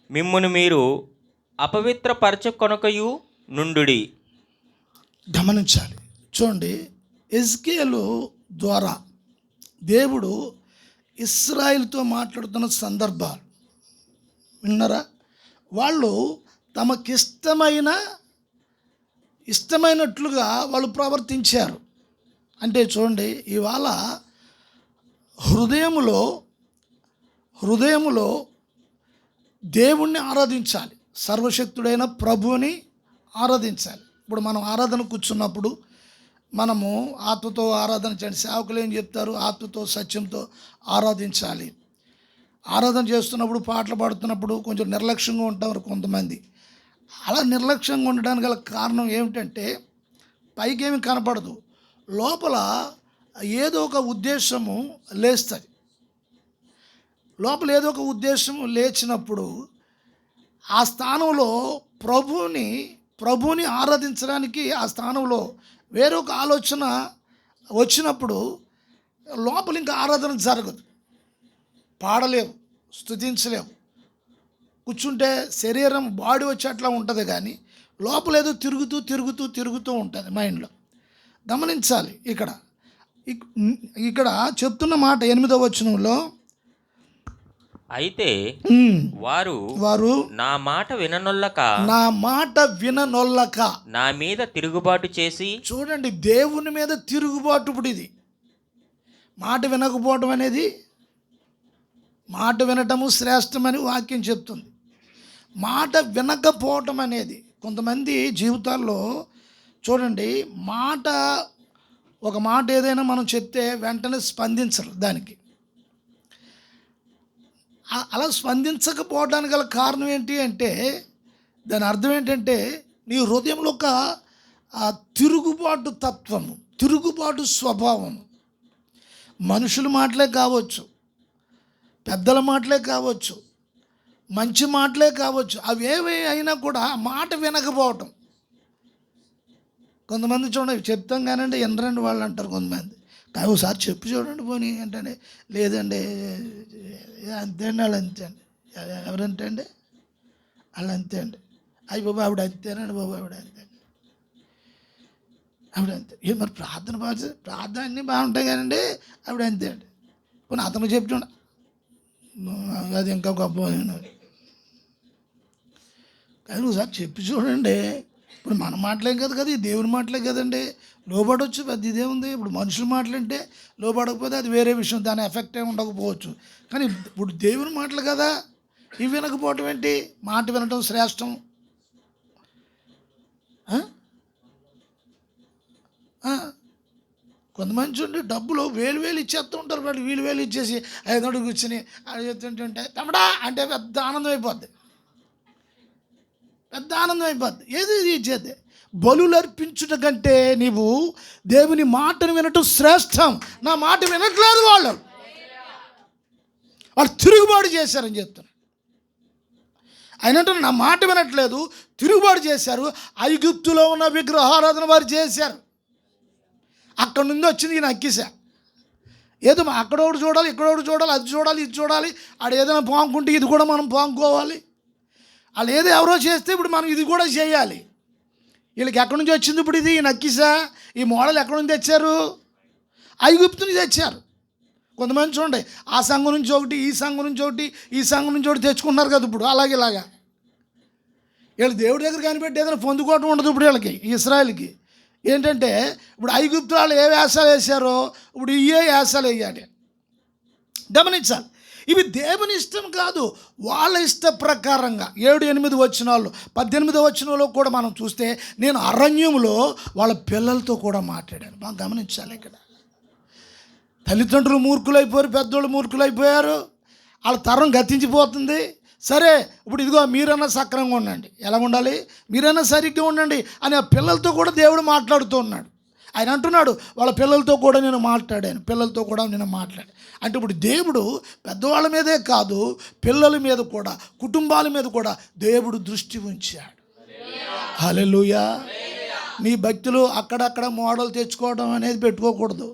Speaker 2: మిమ్మును మీరు అపవిత్రపరచుకొనకయు నుండుడి.
Speaker 1: గమనించాలి. చూడండి, ఎజ్కేలు ద్వారా దేవుడు ఇశ్రాయేలుతో మాట్లాడుతున్న సందర్భాలు విన్నారా? వాళ్ళు ఇష్టమైనట్లుగా వాళ్ళు ప్రవర్తించారు. అంటే చూడండి, ఇవాళ హృదయములో దేవుణ్ణి ఆరాధించాలి, సర్వశక్తుడైన ప్రభువుని ఆరాధించాలి. ఇప్పుడు మనం ఆరాధన కూర్చున్నప్పుడు మనము ఆత్మతో ఆరాధన చేయండి. సేవకులు ఏం చెప్తారు? ఆత్మతో సత్యంతో ఆరాధించాలి. ఆరాధన చేస్తున్నప్పుడు, పాటలు పాడుతున్నప్పుడు కొంచెం నిర్లక్ష్యంగా ఉంటారు కొంతమంది. అలా నిర్లక్ష్యంగా ఉండడానికి గల కారణం ఏమిటంటే, పైకేమి కనపడదు, లోపల ఏదో ఒక ఉద్దేశము లేస్తుంది. లోపల ఏదో ఒక ఉద్దేశం లేచినప్పుడు ఆ స్థానంలో ప్రభువుని ఆరాధించడానికి ఆ స్థానంలో వేరొక ఆలోచన వచ్చినప్పుడు లోపల ఇంకా ఆరాధన జరగదు. పాడలేవు, స్తుతించలేవు. కూర్చుంటే శరీరం బాడీ వచ్చి అట్లా ఉంటుంది, కానీ లోపల ఏదో తిరుగుతూ ఉంటుంది మైండ్లో. గమనించాలి. ఇక్కడ చెప్తున్న మాట 8వ వచనంలో,
Speaker 2: అయితే వారు నా మాట విననొల్లక నా మీద తిరుగుబాటు చేసి.
Speaker 1: చూడండి, దేవుని మీద తిరుగుబాటు. ఇప్పుడు ఇది మాట వినకపోవడం అనేది, మాట వినటము శ్రేష్టమని వాక్యం చెప్తుంది. మాట వినకపోవటం అనేది కొంతమంది జీవితాల్లో చూడండి, ఒక మాట ఏదైనా మనం చెప్తే వెంటనే స్పందించరు దానికి. అలా స్పందించకపోవడానికి గల కారణం ఏంటి అంటే, దాని అర్థం ఏంటంటే, నీ హృదయంలో ఒక తిరుగుబాటు తత్వము, తిరుగుబాటు స్వభావం. మనుషుల మాటలే కావచ్చు, పెద్దల మాటలే కావచ్చు, మంచి మాటలే కావచ్చు, అవేవి అయినా కూడా మాట వినకపోవటం. కొంతమంది చూడండి, చెప్తాం కానండి ఎనరండి వాళ్ళు అంటారు కొంతమంది. కానీ ఒకసారి చెప్పి చూడండి పోనీ ఏంటండి, లేదండి అంతే అండి, వాళ్ళు అంతే అండి. ఎవరంటే అండి, వాళ్ళు అంతే అండి. అయ్యి బాబు ఆవిడ అంతేనండి బాబు, ఆవిడ అంతే అండి, ఆవిడ అంతే. మరి ప్రార్థన అన్నీ బాగుంటాయి కానండి, ఆవిడ అంతే అండి. పోనీ అతను చెప్తుండ, అది ఇంకా గొప్ప. కానీ ఒకసారి చెప్పి చూడండి. ఇప్పుడు మన మాటలేం కదా ఈ దేవుని మాటలే కదండి. లోబడవచ్చు, పెద్ద ఇదేముంది. ఇప్పుడు మనుషుల మాటలంటే లోబడకపోతే అది వేరే విషయం, దాని ఎఫెక్ట్ ఏమి ఉండకపోవచ్చు. కానీ ఇప్పుడు దేవుని మాటలు కదా, ఇవి వినకపోవటం ఏంటి? మాట వినటం శ్రేష్టం. కొంతమంది చూడండి, డబ్బులు వేలు ఇచ్చేస్తూ ఉంటారు. వాళ్ళు వేలు ఇచ్చేసి 5 కూర్చొని అది చెప్తుంటుంటే తమడా అంటే పెద్ద ఆనందం అయిపోద్ది. ఏది ఇది ఇచ్చేది. బలులు అర్పించుట కంటే నీవు దేవుని మాటను వినటం శ్రేష్టం. నా మాట వినట్లేదు వాళ్ళు తిరుగుబాటు చేశారని చెప్తున్నారు. అయినట్టు నా మాట వినట్లేదు, తిరుగుబాటు చేశారు. ఐగుప్తులో ఉన్న విగ్రహారాధన వారు చేశారు. అక్కడ నుండి వచ్చింది ఈయన అక్కిసా. ఏదో అక్కడోడు చూడాలి, ఇక్కడోడు చూడాలి, అది చూడాలి, ఇది చూడాలి. ఆడ ఏదైనా పాముకుంటే ఇది కూడా మనం పాముకోవాలి. వాళ్ళు ఏదో ఎవరో చేస్తే ఇప్పుడు మనం ఇది కూడా చేయాలి. వీళ్ళకి ఎక్కడి నుంచి వచ్చింది ఇప్పుడు ఇది? ఈ నక్కిసా, ఈ మోడల్ ఎక్కడి నుంచి తెచ్చారు? ఐగుప్తు నుంచి తెచ్చారు. కొంతమంది చూడండి, ఆ సంఘం నుంచి ఒకటి, ఈ సంఘం నుంచి ఒకటి, ఈ సంఘం నుంచి ఒకటి తెచ్చుకుంటున్నారు కదా ఇప్పుడు. ఇలాగా వీళ్ళు దేవుడి దగ్గర కనిపెట్టి ఏదైనా పొందుకోవటం ఉండదు ఇప్పుడు వీళ్ళకి, ఇశ్రాయేల్కి. ఏంటంటే ఇప్పుడు ఐగుప్తు వాళ్ళు ఏ వేషాలు వేశారో ఇప్పుడు ఇవే వేషాలు వేయాలి. గమనించాలి, ఇవి దేవుని ఇష్టం కాదు, వాళ్ళ ఇష్ట ప్రకారంగా. 7-8 వచనాలు, 18వ వచనంలో కూడా మనం చూస్తే, నేను అరణ్యంలో వాళ్ళ పిల్లలతో కూడా మాట్లాడాను. బాగా గమనించాలి. ఇక్కడ తల్లిదండ్రులు మూర్ఖులైపోయారు, పెద్దోళ్ళు మూర్ఖులైపోయారు, వాళ్ళ తరం గతించిపోతుంది. సరే ఇప్పుడు ఇదిగో మీరన్నా సక్రంగా ఉండండి. ఎలా ఉండాలి? మీరన్నా సరిగ్గా ఉండండి అని ఆ పిల్లలతో కూడా దేవుడు మాట్లాడుతూ ఉన్నాడు. ఆయన అంటున్నాడు, వాళ్ళ పిల్లలతో కూడా నేను మాట్లాడాను. అంటే ఇప్పుడు దేవుడు పెద్దవాళ్ళ మీదే కాదు, పిల్లల మీద కూడా, కుటుంబాల మీద కూడా దేవుడు దృష్టి ఉంచాడు. హల్లెలూయా. నీ భక్తులు అక్కడక్కడ మోడల్ తెచ్చుకోవడం అనేది పెట్టుకోకూడదు.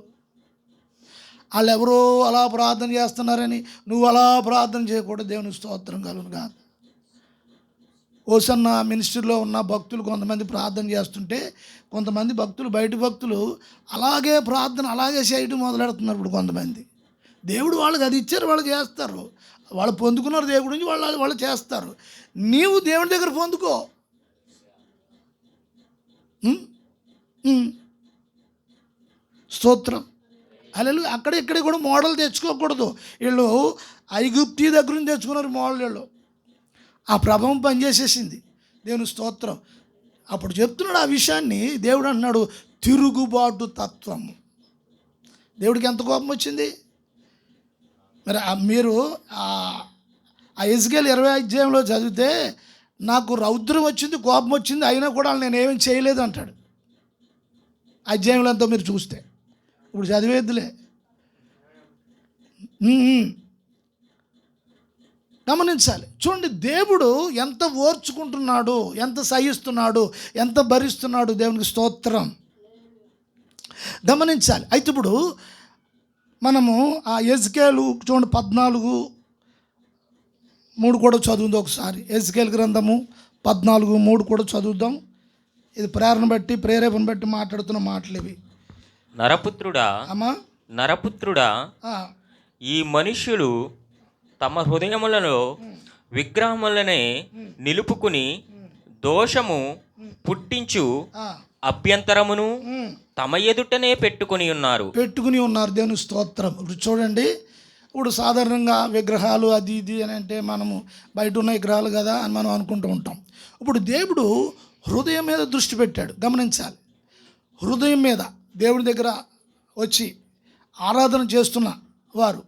Speaker 1: వాళ్ళు ఎవరో అలా ప్రార్థన చేస్తున్నారని నువ్వు అలా ప్రార్థన చేయకూడదు. దేవుని స్తోత్రం కలుగును గాక. ఓసన్న మినిస్ట్రీలో ఉన్న భక్తులు కొంతమంది ప్రార్థన చేస్తుంటే, కొంతమంది భక్తులు, బయట భక్తులు అలాగే ప్రార్థన అలాగే చేయడం మొదలెడుతున్నారు. ఇప్పుడు కొంతమంది దేవుడు వాళ్ళకి అది ఇచ్చారు, వాళ్ళు చేస్తారు. వాళ్ళు పొందుకున్నారు దేవుడి నుంచి, వాళ్ళు చేస్తారు. నీవు దేవుడి దగ్గర పొందుకో. స్తోత్రం. అలా అక్కడ ఇక్కడ కూడా మోడల్ తెచ్చుకోకూడదు. వీళ్ళు ఐగుప్తీ దగ్గర నుంచి తెచ్చుకున్నారు మోడల్. వీళ్ళు ఆ ప్రభావం పనిచేసేసింది. దేవుని స్తోత్రం. అప్పుడు చెప్తున్నాడు ఆ విషయాన్ని. దేవుడు అన్నాడు, తిరుగుబాటు తత్వం. దేవుడికి ఎంత కోపం వచ్చింది మరి. మీరు ఆ ఎజ్కేలు 20వ అధ్యాయంలో చదివితే, నాకు రౌద్రం వచ్చింది, కోపం వచ్చింది, అయినా కూడా నేను ఏమీ చేయలేదు అంటాడు. అధ్యాయంలో అంతా మీరు చూస్తే, ఇప్పుడు చదివేద్దులే. గమనించాలి. చూడండి, దేవుడు ఎంత ఓర్చుకుంటున్నాడు, ఎంత సహిస్తున్నాడు, ఎంత భరిస్తున్నాడు. దేవునికి స్తోత్రం. గమనించాలి. అయితే ఇప్పుడు మనము ఆ ఎజ్కేలు చూడండి 14:3 కూడా చదువుదాం ఒకసారి. ఎజ్కేలు గ్రంథము 14:3 కూడా చదువుదాం. ఇది ప్రేరేపణ బట్టి మాట్లాడుతున్న మాటలు ఇవి.
Speaker 2: నరపుత్రుడా, ఈ మనుష్యులు తమ హృదయములలో విగ్రహములనే నిలుపుకుని దోషము పుట్టించు అభ్యంతరమును తమ ఎదుటనే పెట్టుకుని ఉన్నారు.
Speaker 1: దేవుని స్తోత్రం. ఇప్పుడు చూడండి, ఇప్పుడు సాధారణంగా విగ్రహాలు అది ఇది అని అంటే మనము బయట ఉన్న విగ్రహాలు కదా అని మనం అనుకుంటూ ఉంటాం. ఇప్పుడు దేవుడు హృదయం మీద దృష్టి పెట్టాడు. గమనించాలి. హృదయం మీద దేవుని దగ్గర వచ్చి ఆరాధన చేస్తున్న వారు,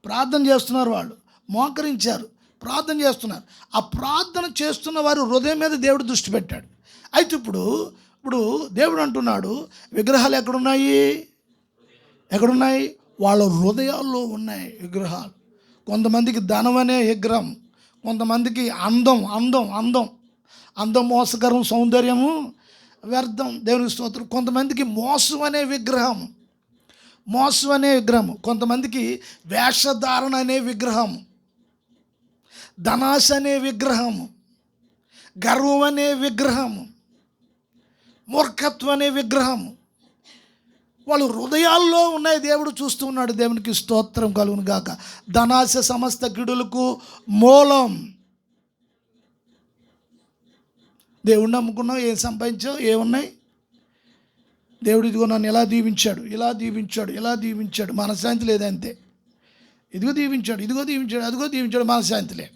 Speaker 1: ప్రార్థన చేస్తున్నారు, వాళ్ళు మోకరించారు, ప్రార్థన చేస్తున్నారు. ఆ ప్రార్థన చేస్తున్న వారు హృదయం మీద దేవుడు దృష్టి పెట్టాడు. అయితే ఇప్పుడు దేవుడు అంటున్నాడు, విగ్రహాలు ఎక్కడున్నాయి? వాళ్ళ హృదయాల్లో ఉన్నాయి విగ్రహాలు. కొంతమందికి ధనం అనే విగ్రహం, కొంతమందికి అందం మోసకరం, సౌందర్యము వ్యర్థం, దేవునికి స్తోత్రం. కొంతమందికి మోసం అనే విగ్రహం, కొంతమందికి వేషధారణ అనే విగ్రహం, ధనాశ అనే విగ్రహం, గర్వం అనే విగ్రహం, మూర్ఖత్వం అనే విగ్రహం వాళ్ళు హృదయాల్లో ఉన్నాయి. దేవుడు చూస్తూ ఉన్నాడు. దేవునికి స్తోత్రం కలుగును గాక. ధనాశ సమస్త కిడులకు మూలం. దేవుడిని నమ్ముకున్నావు, ఏం సంపాదించావు, ఏమున్నాయి? దేవుడు ఇదిగో నన్ను ఇలా దీవించాడు, మనశ్శాంతి లేదంతే. ఇదిగో దీవించాడు, అదిగో దీవించాడు, మనశ్శాంతి లేదు.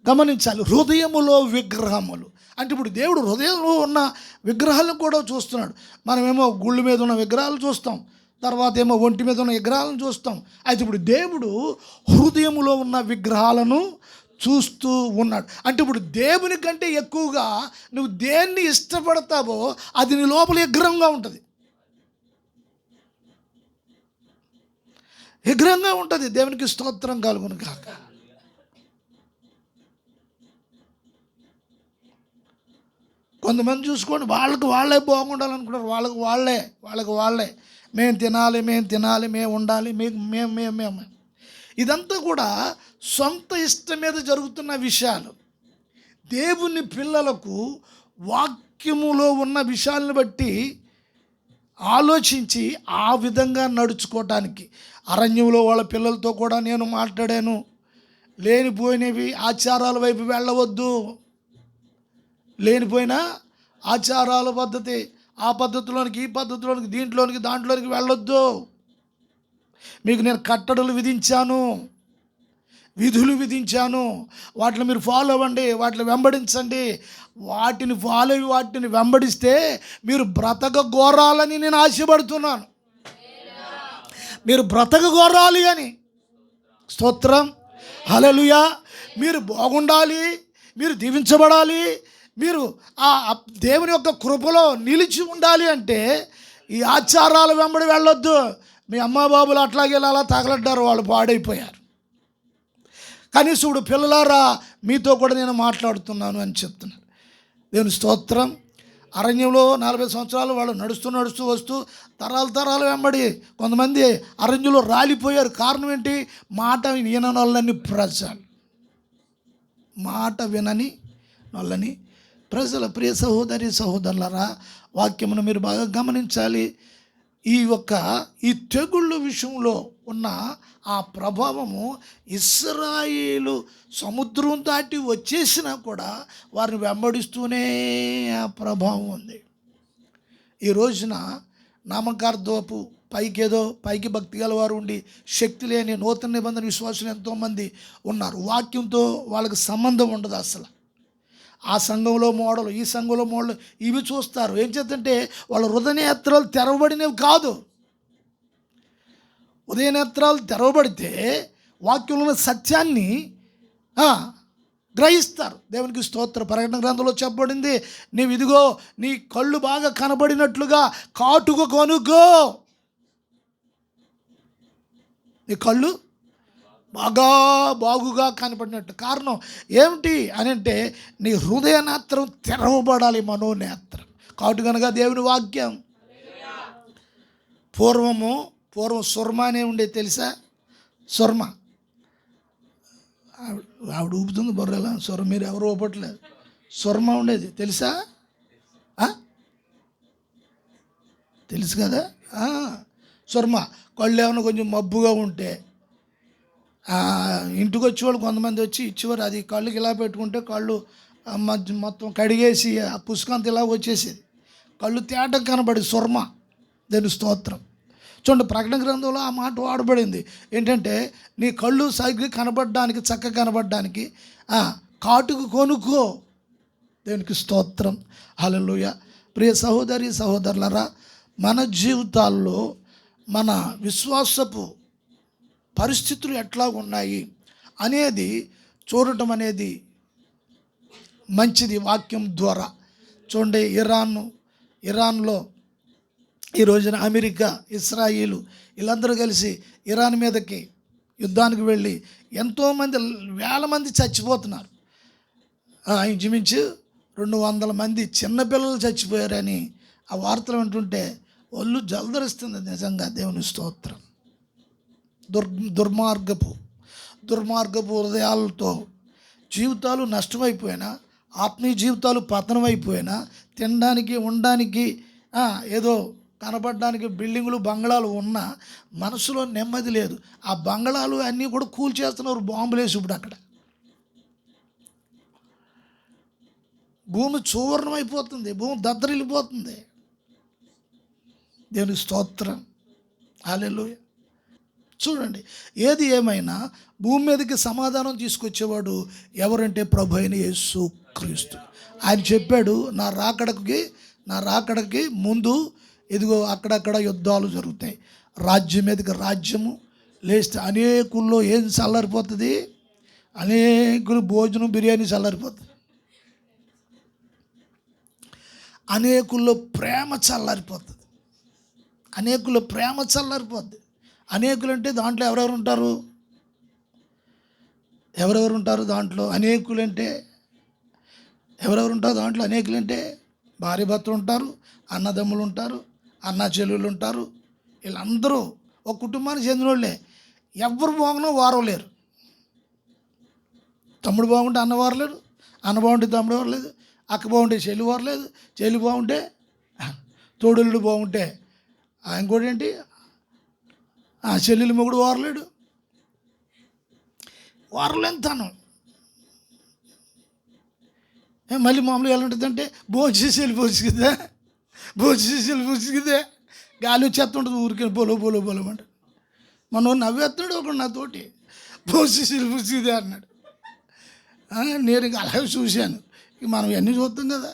Speaker 1: గమనించాలి, హృదయములో విగ్రహములు అంటే ఇప్పుడు దేవుడు హృదయంలో ఉన్న విగ్రహాలను కూడా చూస్తున్నాడు. మనమేమో గుళ్ళు మీద ఉన్న విగ్రహాలు చూస్తాం, తర్వాత ఏమో ఒంటి మీద ఉన్న విగ్రహాలను చూస్తాం. అయితే ఇప్పుడు దేవుడు హృదయములో ఉన్న విగ్రహాలను చూస్తూ ఉన్నాడు. అంటే ఇప్పుడు దేవుని కంటే ఎక్కువగా నువ్వు దేన్ని ఇష్టపడతావో అది నీ లోపల విగ్రహంగా ఉంటుంది. దేవునికి స్తోత్రం కలుగును కాక. కొంతమంది చూసుకోండి, వాళ్ళే బాగుండాలనుకుంటారు. వాళ్ళకి వాళ్ళే మేము తినాలి, మేము ఉండాలి, మేము ఇదంతా కూడా సొంత ఇష్టం మీద జరుగుతున్న విషయాలు. దేవుని పిల్లలకు వాక్యములో ఉన్న విషయాలను బట్టి ఆలోచించి ఆ విధంగా నడుచుకోవటానికి. అరణ్యంలో వాళ్ళ పిల్లలతో కూడా నేను మాట్లాడాను, లేనిపోయినవి ఆచారాల వైపు వెళ్ళవద్దు, లేనిపోయిన ఆచారాల పద్ధతి, ఆ పద్ధతిలోనికి ఈ పద్ధతిలోనికి దాంట్లోనికి వెళ్ళొద్దు. మీకు నేను కట్టడలు విధించాను, విధులు విధించాను, వాటిని మీరు ఫాలో అవ్వండి, వాటిని వెంబడించండి. వాటిని ఫాలో అయ్యి వాటిని వెంబడిస్తే మీరు బ్రతకగోరాలని నేను ఆశపడుతున్నాను. మీరు బ్రతకగోరాలి అని. స్తోత్రం, హల్లెలూయా. మీరు బాగుండాలి, మీరు దీవించబడాలి, మీరు ఆ దేవుని యొక్క కృపలో నిలిచి ఉండాలి అంటే ఈ ఆచారాల వెంబడి వెళ్ళొద్దు. మీ అమ్మా బాబులు అట్లాగే అలా తగలడ్డారు, వాళ్ళు పాడైపోయారు. కనీసం ఇప్పుడు పిల్లలారా మీతో కూడా నేను మాట్లాడుతున్నాను అని చెప్తున్నాను. దేవుని స్తోత్రం. అరణ్యంలో 40 సంవత్సరాలు వాళ్ళు నడుస్తూ వస్తూ తరాలు వెంబడి కొంతమంది అరణ్యంలో రాలిపోయారు. కారణం ఏంటి? మాట వినని వాళ్ళని ప్రజలు, మాట వినని వాళ్ళని ప్రజల. ప్రియ సహోదరి సహోదరులారా, వాక్యమును మీరు బాగా గమనించాలి. ఈ తెగుళ్ళు విషయంలో ఉన్న ఆ ప్రభావము ఇశ్రాయేలు సముద్రం దాటి వచ్చేసినా కూడా వారిని వెంబడిస్తూనే ఆ ప్రభావం ఉంది. ఈ రోజున నామకార్థపు పైకి భక్తి గల వారు ఉండి శక్తి లేని నూతన నిబంధన విశ్వాసులు ఎంతోమంది ఉన్నారు. వాక్యంతో వాళ్ళకి సంబంధం ఉండదు అసలు. ఆ సంఘంలో మోడలు, ఈ సంఘంలో మోడలు ఇవి చూస్తారు. ఏం చేద్దంటే వాళ్ళ హృదయనేత్రాలు తెరవబడినవి కాదు. ఉదయనేత్రాలు తెరవబడితే వాక్యంలో ఉన్న సత్యాన్ని గ్రహిస్తారు. దేవునికి స్తోత్ర. ప్రకటన గ్రంథంలో చెప్పబడింది, నీవు ఇదిగో నీ కళ్ళు బాగా కనబడినట్లుగా కాటుక కొనుక్కో. నీ కళ్ళు బాగుగా కనపడినట్టు. కారణం ఏమిటి అని అంటే నీ హృదయ నేత్రం తెరవబడాలి, మనోనేత్రం. కాటుకనగా దేవుని వాక్యం. పూర్వం సుర్మ అనే ఉండేది తెలుసా? సుర్మ ఆవిడ ఊపుతుంది బొర్రెలా. మీరు ఎవరు ఊపట్లేదు. సుర్మ ఉండేది తెలుసా? తెలుసు కదా. సుర్మ కళ్ళు ఏమైనా కొంచెం మబ్బుగా ఉంటే ఇంటికి వచ్చేవాళ్ళు కొంతమంది వచ్చి ఇచ్చేవారు. అది కళ్ళుకి ఇలా పెట్టుకుంటే కళ్ళు మొత్తం కడిగేసి ఆ పుష్కంత ఇలా వచ్చేసేది, కళ్ళు తేట కనబడి సుర్మ. దాని స్తోత్రం. చూడండి, ప్రకటన గ్రంథంలో ఆ మాట వాడబడింది. ఏంటంటే నీ కళ్ళు సరిగ్గా కనబడడానికి, చక్కగా కనబడడానికి కాటుకు కొనుక్కో. దేవునికి స్తోత్రం, హల్లెలూయా. ప్రియ సహోదరి సహోదరులరా, మన జీవితాల్లో మన విశ్వాసపు పరిస్థితులు ఎట్లా ఉన్నాయి అనేది చూడటం అనేది మంచిది. వాక్యం ద్వారా చూడండి, ఇరాన్లో ఈ రోజున అమెరికా, ఇస్రాయిలు వీళ్ళందరూ కలిసి ఇరాన్ మీదకి యుద్ధానికి వెళ్ళి ఎంతోమంది వేల మంది చచ్చిపోతున్నారు. ఇంచుమించు 200 మంది చిన్నపిల్లలు చచ్చిపోయారని ఆ వార్తలు వింటుంటే ఒళ్ళు జలదరిస్తుంది. నిజంగా దేవుని స్తోత్రం. దుర్మార్గపు హృదయాలతో జీవితాలు నష్టమైపోయినా, ఆత్మీయ జీవితాలు పతనమైపోయినా, తినడానికి ఉండడానికి ఏదో కనబడడానికి బిల్డింగులు బంగళాలు ఉన్నా మనసులో నెమ్మది లేదు. ఆ బంగళాలు అన్నీ కూడా కూల్చేస్తున్నారు బాంబులు వేసి. ఇప్పుడు అక్కడ భూమి చూర్ణం అయిపోతుంది, భూమి దద్దరిల్లిపోతుంది. దేవుని స్తోత్రం, హల్లెలూయా. చూడండి, ఏది ఏమైనా భూమి మీదకి సమాధానం తీసుకొచ్చేవాడు ఎవరంటే ప్రభు అయిన యేసు క్రీస్తు. ఆయన చెప్పాడు, నా రాకడకి ముందు ఇదిగో అక్కడక్కడ యుద్ధాలు జరుగుతాయి, రాజ్యం మీదకి రాజ్యము లేస్తే అనేకుల్లో ఏం చల్లారిపోతుంది, అనేకులు భోజనం బిర్యానీ చల్లారిపోతుంది, అనేకుల్లో ప్రేమ చల్లారిపోతుంది. అనేకులు అంటే దాంట్లో ఎవరెవరు ఉంటారు దాంట్లో అనేకులంటే భార్య భర్తలు ఉంటారు, అన్నదమ్ములు ఉంటారు, అన్న చెల్లెళ్ళు ఉంటారు. వీళ్ళందరూ ఒక కుటుంబానికి చెందిన వాళ్ళే. ఎవరు బాగున్నా వారు లేరు. తమ్ముడు బాగుంటే అన్న వారు లేరు, అన్న బాగుంటే తమ్ముడు వారు లేదు, అక్క బాగుంటే చెల్లి వారు లేదు, చెల్లి బాగుంటే తోడుల్లుడు బాగుంటే ఇంకోటి ఏంటి చెల్లెలు మొగుడు వారలేడు. వారలేంతనం మళ్ళీ మామూలుగా ఎలా ఉంటుందంటే భోజనం వెళ్ళిపోసిదే గాలి చెత్త ఉంటుంది ఊరికే బోలో అంటే. మనం నవ్వేస్తున్నాడు ఒకడు నాతోటి, భోజనం పూసిదే అన్నాడు. నేను ఇక అలాగే చూశాను. ఇక మనం ఎన్ని చూస్తాం కదా,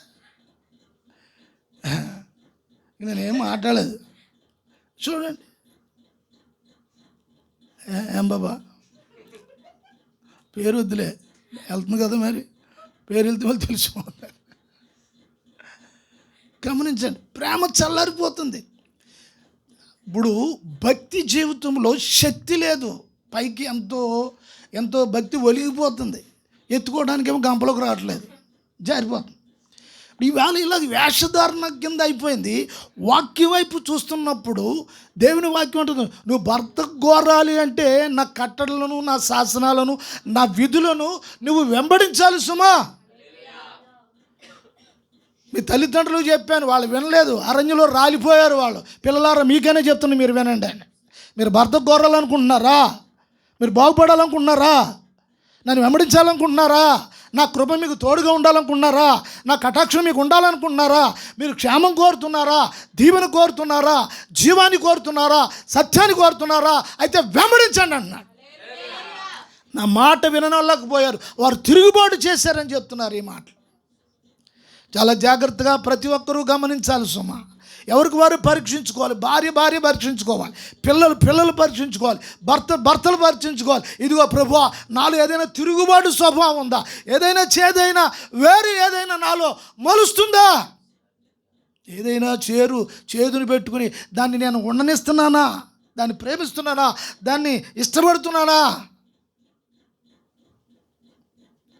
Speaker 1: నేనేం మాట్లాడలేదు. చూడండి ఏం బాబా, పేరు వద్దులే, వెళ్తుంది కదా మరి, పేరు వెళ్తే వాళ్ళు తెలుసుకోవాలి. గమనించండి, ప్రేమ చల్లారిపోతుంది. ఇప్పుడు భక్తి జీవితంలో శక్తి లేదు, పైకి ఎంతో భక్తి ఒలిగిపోతుంది, ఎత్తుకోవడానికేమో గంపలోకి రావట్లేదు, జారిపోతుంది. ఇవాళ ఇలా వేషధారణ కింద అయిపోయింది. వాక్యం వైపు చూస్తున్నప్పుడు దేవుని వాక్యం ఉంటుంది, నువ్వు భర్త కోరాలి అంటే నా కట్టడలను, నా శాసనాలను, నా విధులను నువ్వు వెంబడించాలి సుమా. మీ తల్లిదండ్రులు చెప్పాను, వాళ్ళు వినలేదు, అరణ్యంలో రాలిపోయారు వాళ్ళు. పిల్లలారా మీకైనా చెప్తున్నా, మీరు వినండి అని. మీరు భర్త కోరాలనుకుంటున్నారా? మీరు బాగుపడాలనుకుంటున్నారా? నన్ను వెంబడించాలనుకుంటున్నారా? నా కృప మీకు తోడుగా ఉండాలనుకుంటున్నారా? నా కటాక్షం మీకు ఉండాలనుకుంటున్నారా? మీరు క్షేమం కోరుతున్నారా? దీవెన కోరుతున్నారా? జీవాన్ని కోరుతున్నారా? సత్యాన్ని కోరుతున్నారా? అయితే వెంబడించండి అన్నాడు. నా మాట విననలేకపోయారు, వారు తిరుగుబాటు చేశారని చెప్తున్నారు. ఈ మాట చాలా జాగ్రత్తగా ప్రతి ఒక్కరూ గమనించాలి సుమా. ఎవరికి వారు పరీక్షించుకోవాలి. భార్య పరీక్షించుకోవాలి, పిల్లలు పరీక్షించుకోవాలి, భర్తలు పరీక్షించుకోవాలి. ఇదిగో ప్రభువా, నాలో ఏదైనా తిరుగుబాటు స్వభావం ఉందా? ఏదైనా చేదైనా వేరే ఏదైనా నాలో మలుస్తుందా? ఏదైనా చేదుని పెట్టుకుని దాన్ని నేను ఉండనిస్తున్నానా? దాన్ని ప్రేమిస్తున్నానా? దాన్ని ఇష్టపడుతున్నానా?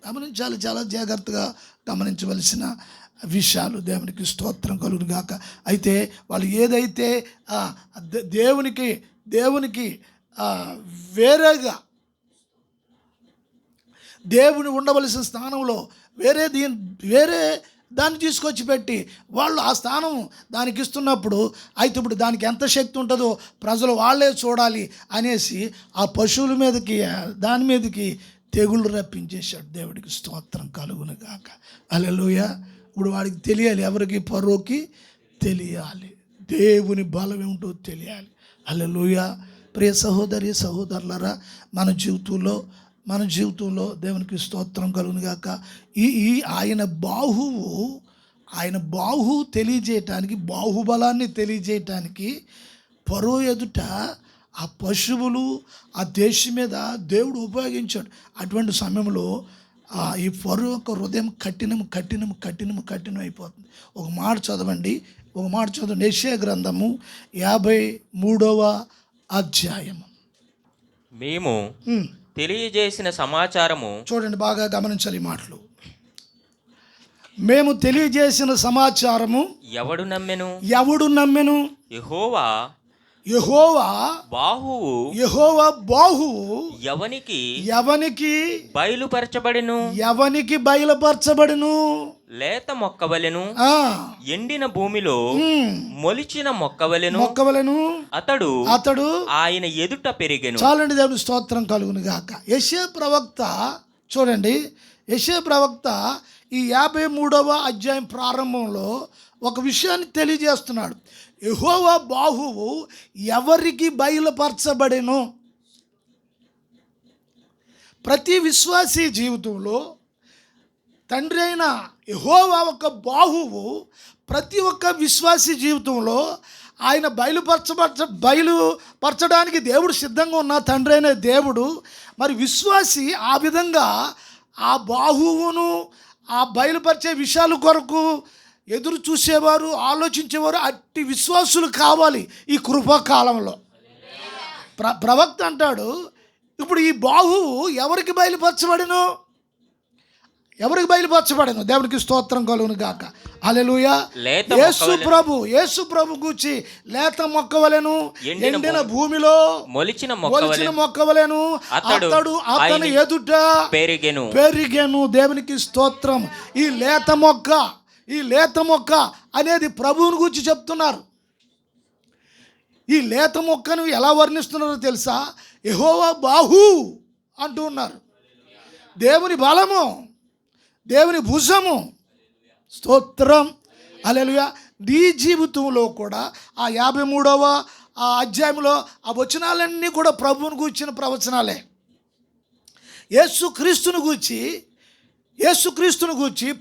Speaker 1: గమనించాలి, చాలా జాగ్రత్తగా గమనించవలసిన విషయాలు. దేవునికి స్తోత్రం కలుగును గాక. అయితే వాళ్ళు ఏదైతే దేవునికి వేరేగా దేవుని ఉండవలసిన స్థానంలో వేరే దాన్ని తీసుకొచ్చి పెట్టి వాళ్ళు ఆ స్థానం దానికి ఇస్తున్నప్పుడు, అయితే ఇప్పుడు దానికి ఎంత శక్తి ఉంటుందో ప్రజలు వాళ్ళే చూడాలి అనేసి ఆ పశువుల మీదకి, దాని మీదకి తెగుళ్ళు రప్పించేశాడు. దేవుడికి స్తోత్రం కలుగును గాక. హల్లెలూయా. ఇప్పుడు వాడికి తెలియాలి, ఎవరికి? ఫరోకి తెలియాలి, దేవుని బలం ఏమిటో తెలియాలి. హల్లెలూయా. ప్రియ సహోదరి సహోదరులారా, మన జీవితంలో దేవునికి స్తోత్రం కలుగును గాక. ఈ ఆయన బాహువు ఆయన తెలియజేయటానికి, బాహుబలాన్ని తెలియజేయటానికి ఫరో ఎదుట ఆ పశువులు ఆ దేశం మీద దేవుడు ఉపయోగించాడు. అటువంటి సమయంలో ఈ ఫరో యొక్క హృదయం కఠినం అయిపోతుంది. ఒక మాట చదవండి యెషయా గ్రంథము 53వ అధ్యాయము.
Speaker 2: మేము తెలియజేసిన సమాచారము,
Speaker 1: చూడండి బాగా గమనించాలి ఈ మాటలు. మేము తెలియజేసిన సమాచారము
Speaker 2: ఎవడు నమ్మెను?
Speaker 1: యెహోవా బాహువు ఎవనికి బయలుపరచబడెను.
Speaker 2: లేత మొక్కవలెను, ఎండిన భూమిలో మొలిచిన మొక్కవలెను అతడు ఆయన ఎదుట పెరిగెను.
Speaker 1: చాలండి, దేవుని స్తోత్రం కలుగును గాక. యెషయా ప్రవక్త చూడండి, యెషయా ప్రవక్త ఈ 53వ అధ్యాయం ప్రారంభంలో ఒక విషయాన్ని తెలియజేస్తున్నాడు. యెహోవా బాహువు ఎవరికి బయలుపరచబడెను? ప్రతి విశ్వాసీ జీవితంలో తండ్రి అయిన యెహోవా ఒక బాహువు ప్రతి ఒక్క విశ్వాసీ జీవితంలో ఆయన బయలుపరచడానికి దేవుడు సిద్ధంగా ఉన్న తండ్రి అయిన దేవుడు, మరి విశ్వాసి ఆ విధంగా ఆ బాహువును ఆ బయలుపరిచే విషయాల కొరకు ఎదురు చూసేవారు, ఆలోచించేవారు, అట్టి విశ్వాసులు కావాలి ఈ కృపాకాలంలో. ప్రవక్త అంటాడు, ఇప్పుడు ఈ బాహువు ఎవరికి బయలుపరచబడెను? దేవునికి స్తోత్రం కలుగును గాక. హల్లెలూయా. యేసు ప్రభు గూర్చి లేత మొక్కవలెను, ఎండిన భూమిలో మొలిచిన మొక్కవలెను అతని ఎదుట పెరిగెను. దేవునికి స్తోత్రం. ఈ లేత మొక్క అనేది ప్రభువుని గురించి చెప్తున్నారు. ఈ లేత మొక్కను ఎలా వర్ణిస్తున్నారో తెలుసా? యెహోవా బాహు అంటూ ఉన్నారు. దేవుని బలము, దేవుని భుజము. స్తోత్రం. హల్లెలూయా. నీ జీవితంలో కూడా ఆ 53వ అధ్యాయంలో ఆ వచనాలన్నీ కూడా ప్రభువుని గూర్చిన ప్రవచనాలే. యేసుక్రీస్తుని గూర్చి,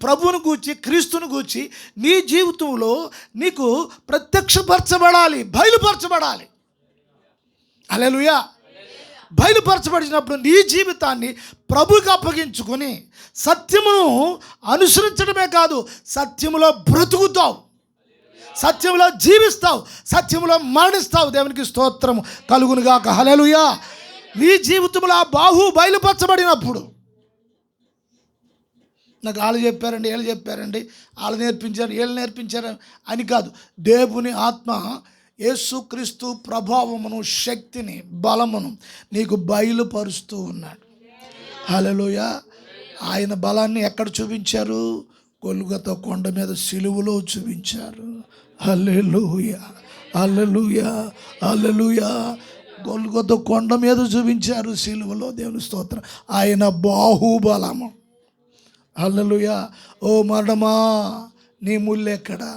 Speaker 1: ప్రభువుని గూర్చి, క్రీస్తుని గూర్చి నీ జీవితంలో నీకు ప్రత్యక్షపరచబడాలి, బయలుపరచబడాలి. హల్లెలూయా. బయలుపరచబడినప్పుడు నీ జీవితాన్ని ప్రభువుకి అప్పగించుకొని సత్యమును అనుసరించడమే కాదు, సత్యములో బ్రతుకుతావు, సత్యములో జీవిస్తావు, సత్యములో మరణిస్తావు. దేవునికి స్తోత్రము కలుగును గాక. హల్లెలూయా. నీ జీవితంలో ఆ బాహు బయలుపరచబడినప్పుడు, నాకు వాళ్ళు చెప్పారండి, వీళ్ళు చెప్పారండి, వాళ్ళు నేర్పించారు, వీళ్ళు నేర్పించారు అని కాదు. దేవుని ఆత్మ యేసుక్రీస్తు ప్రభావమును, శక్తిని, బలమును నీకు బయలుపరుస్తూ ఉన్నాడు. హల్లెలూయా. ఆయన బలాన్ని ఎక్కడ చూపించారు? గొల్గొతా కొండ మీద సిలువలో చూపించారు. హల్లెలూయా, హల్లెలూయా, హల్లెలూయా. గొల్గొతా కొండ మీద చూపించారు, సిలువలో. దేవుని స్తోత్రం. ఆయన బాహుబలము. హల్లెలూయా. ఓ మరణమా నీ ముల్లెక్కడా?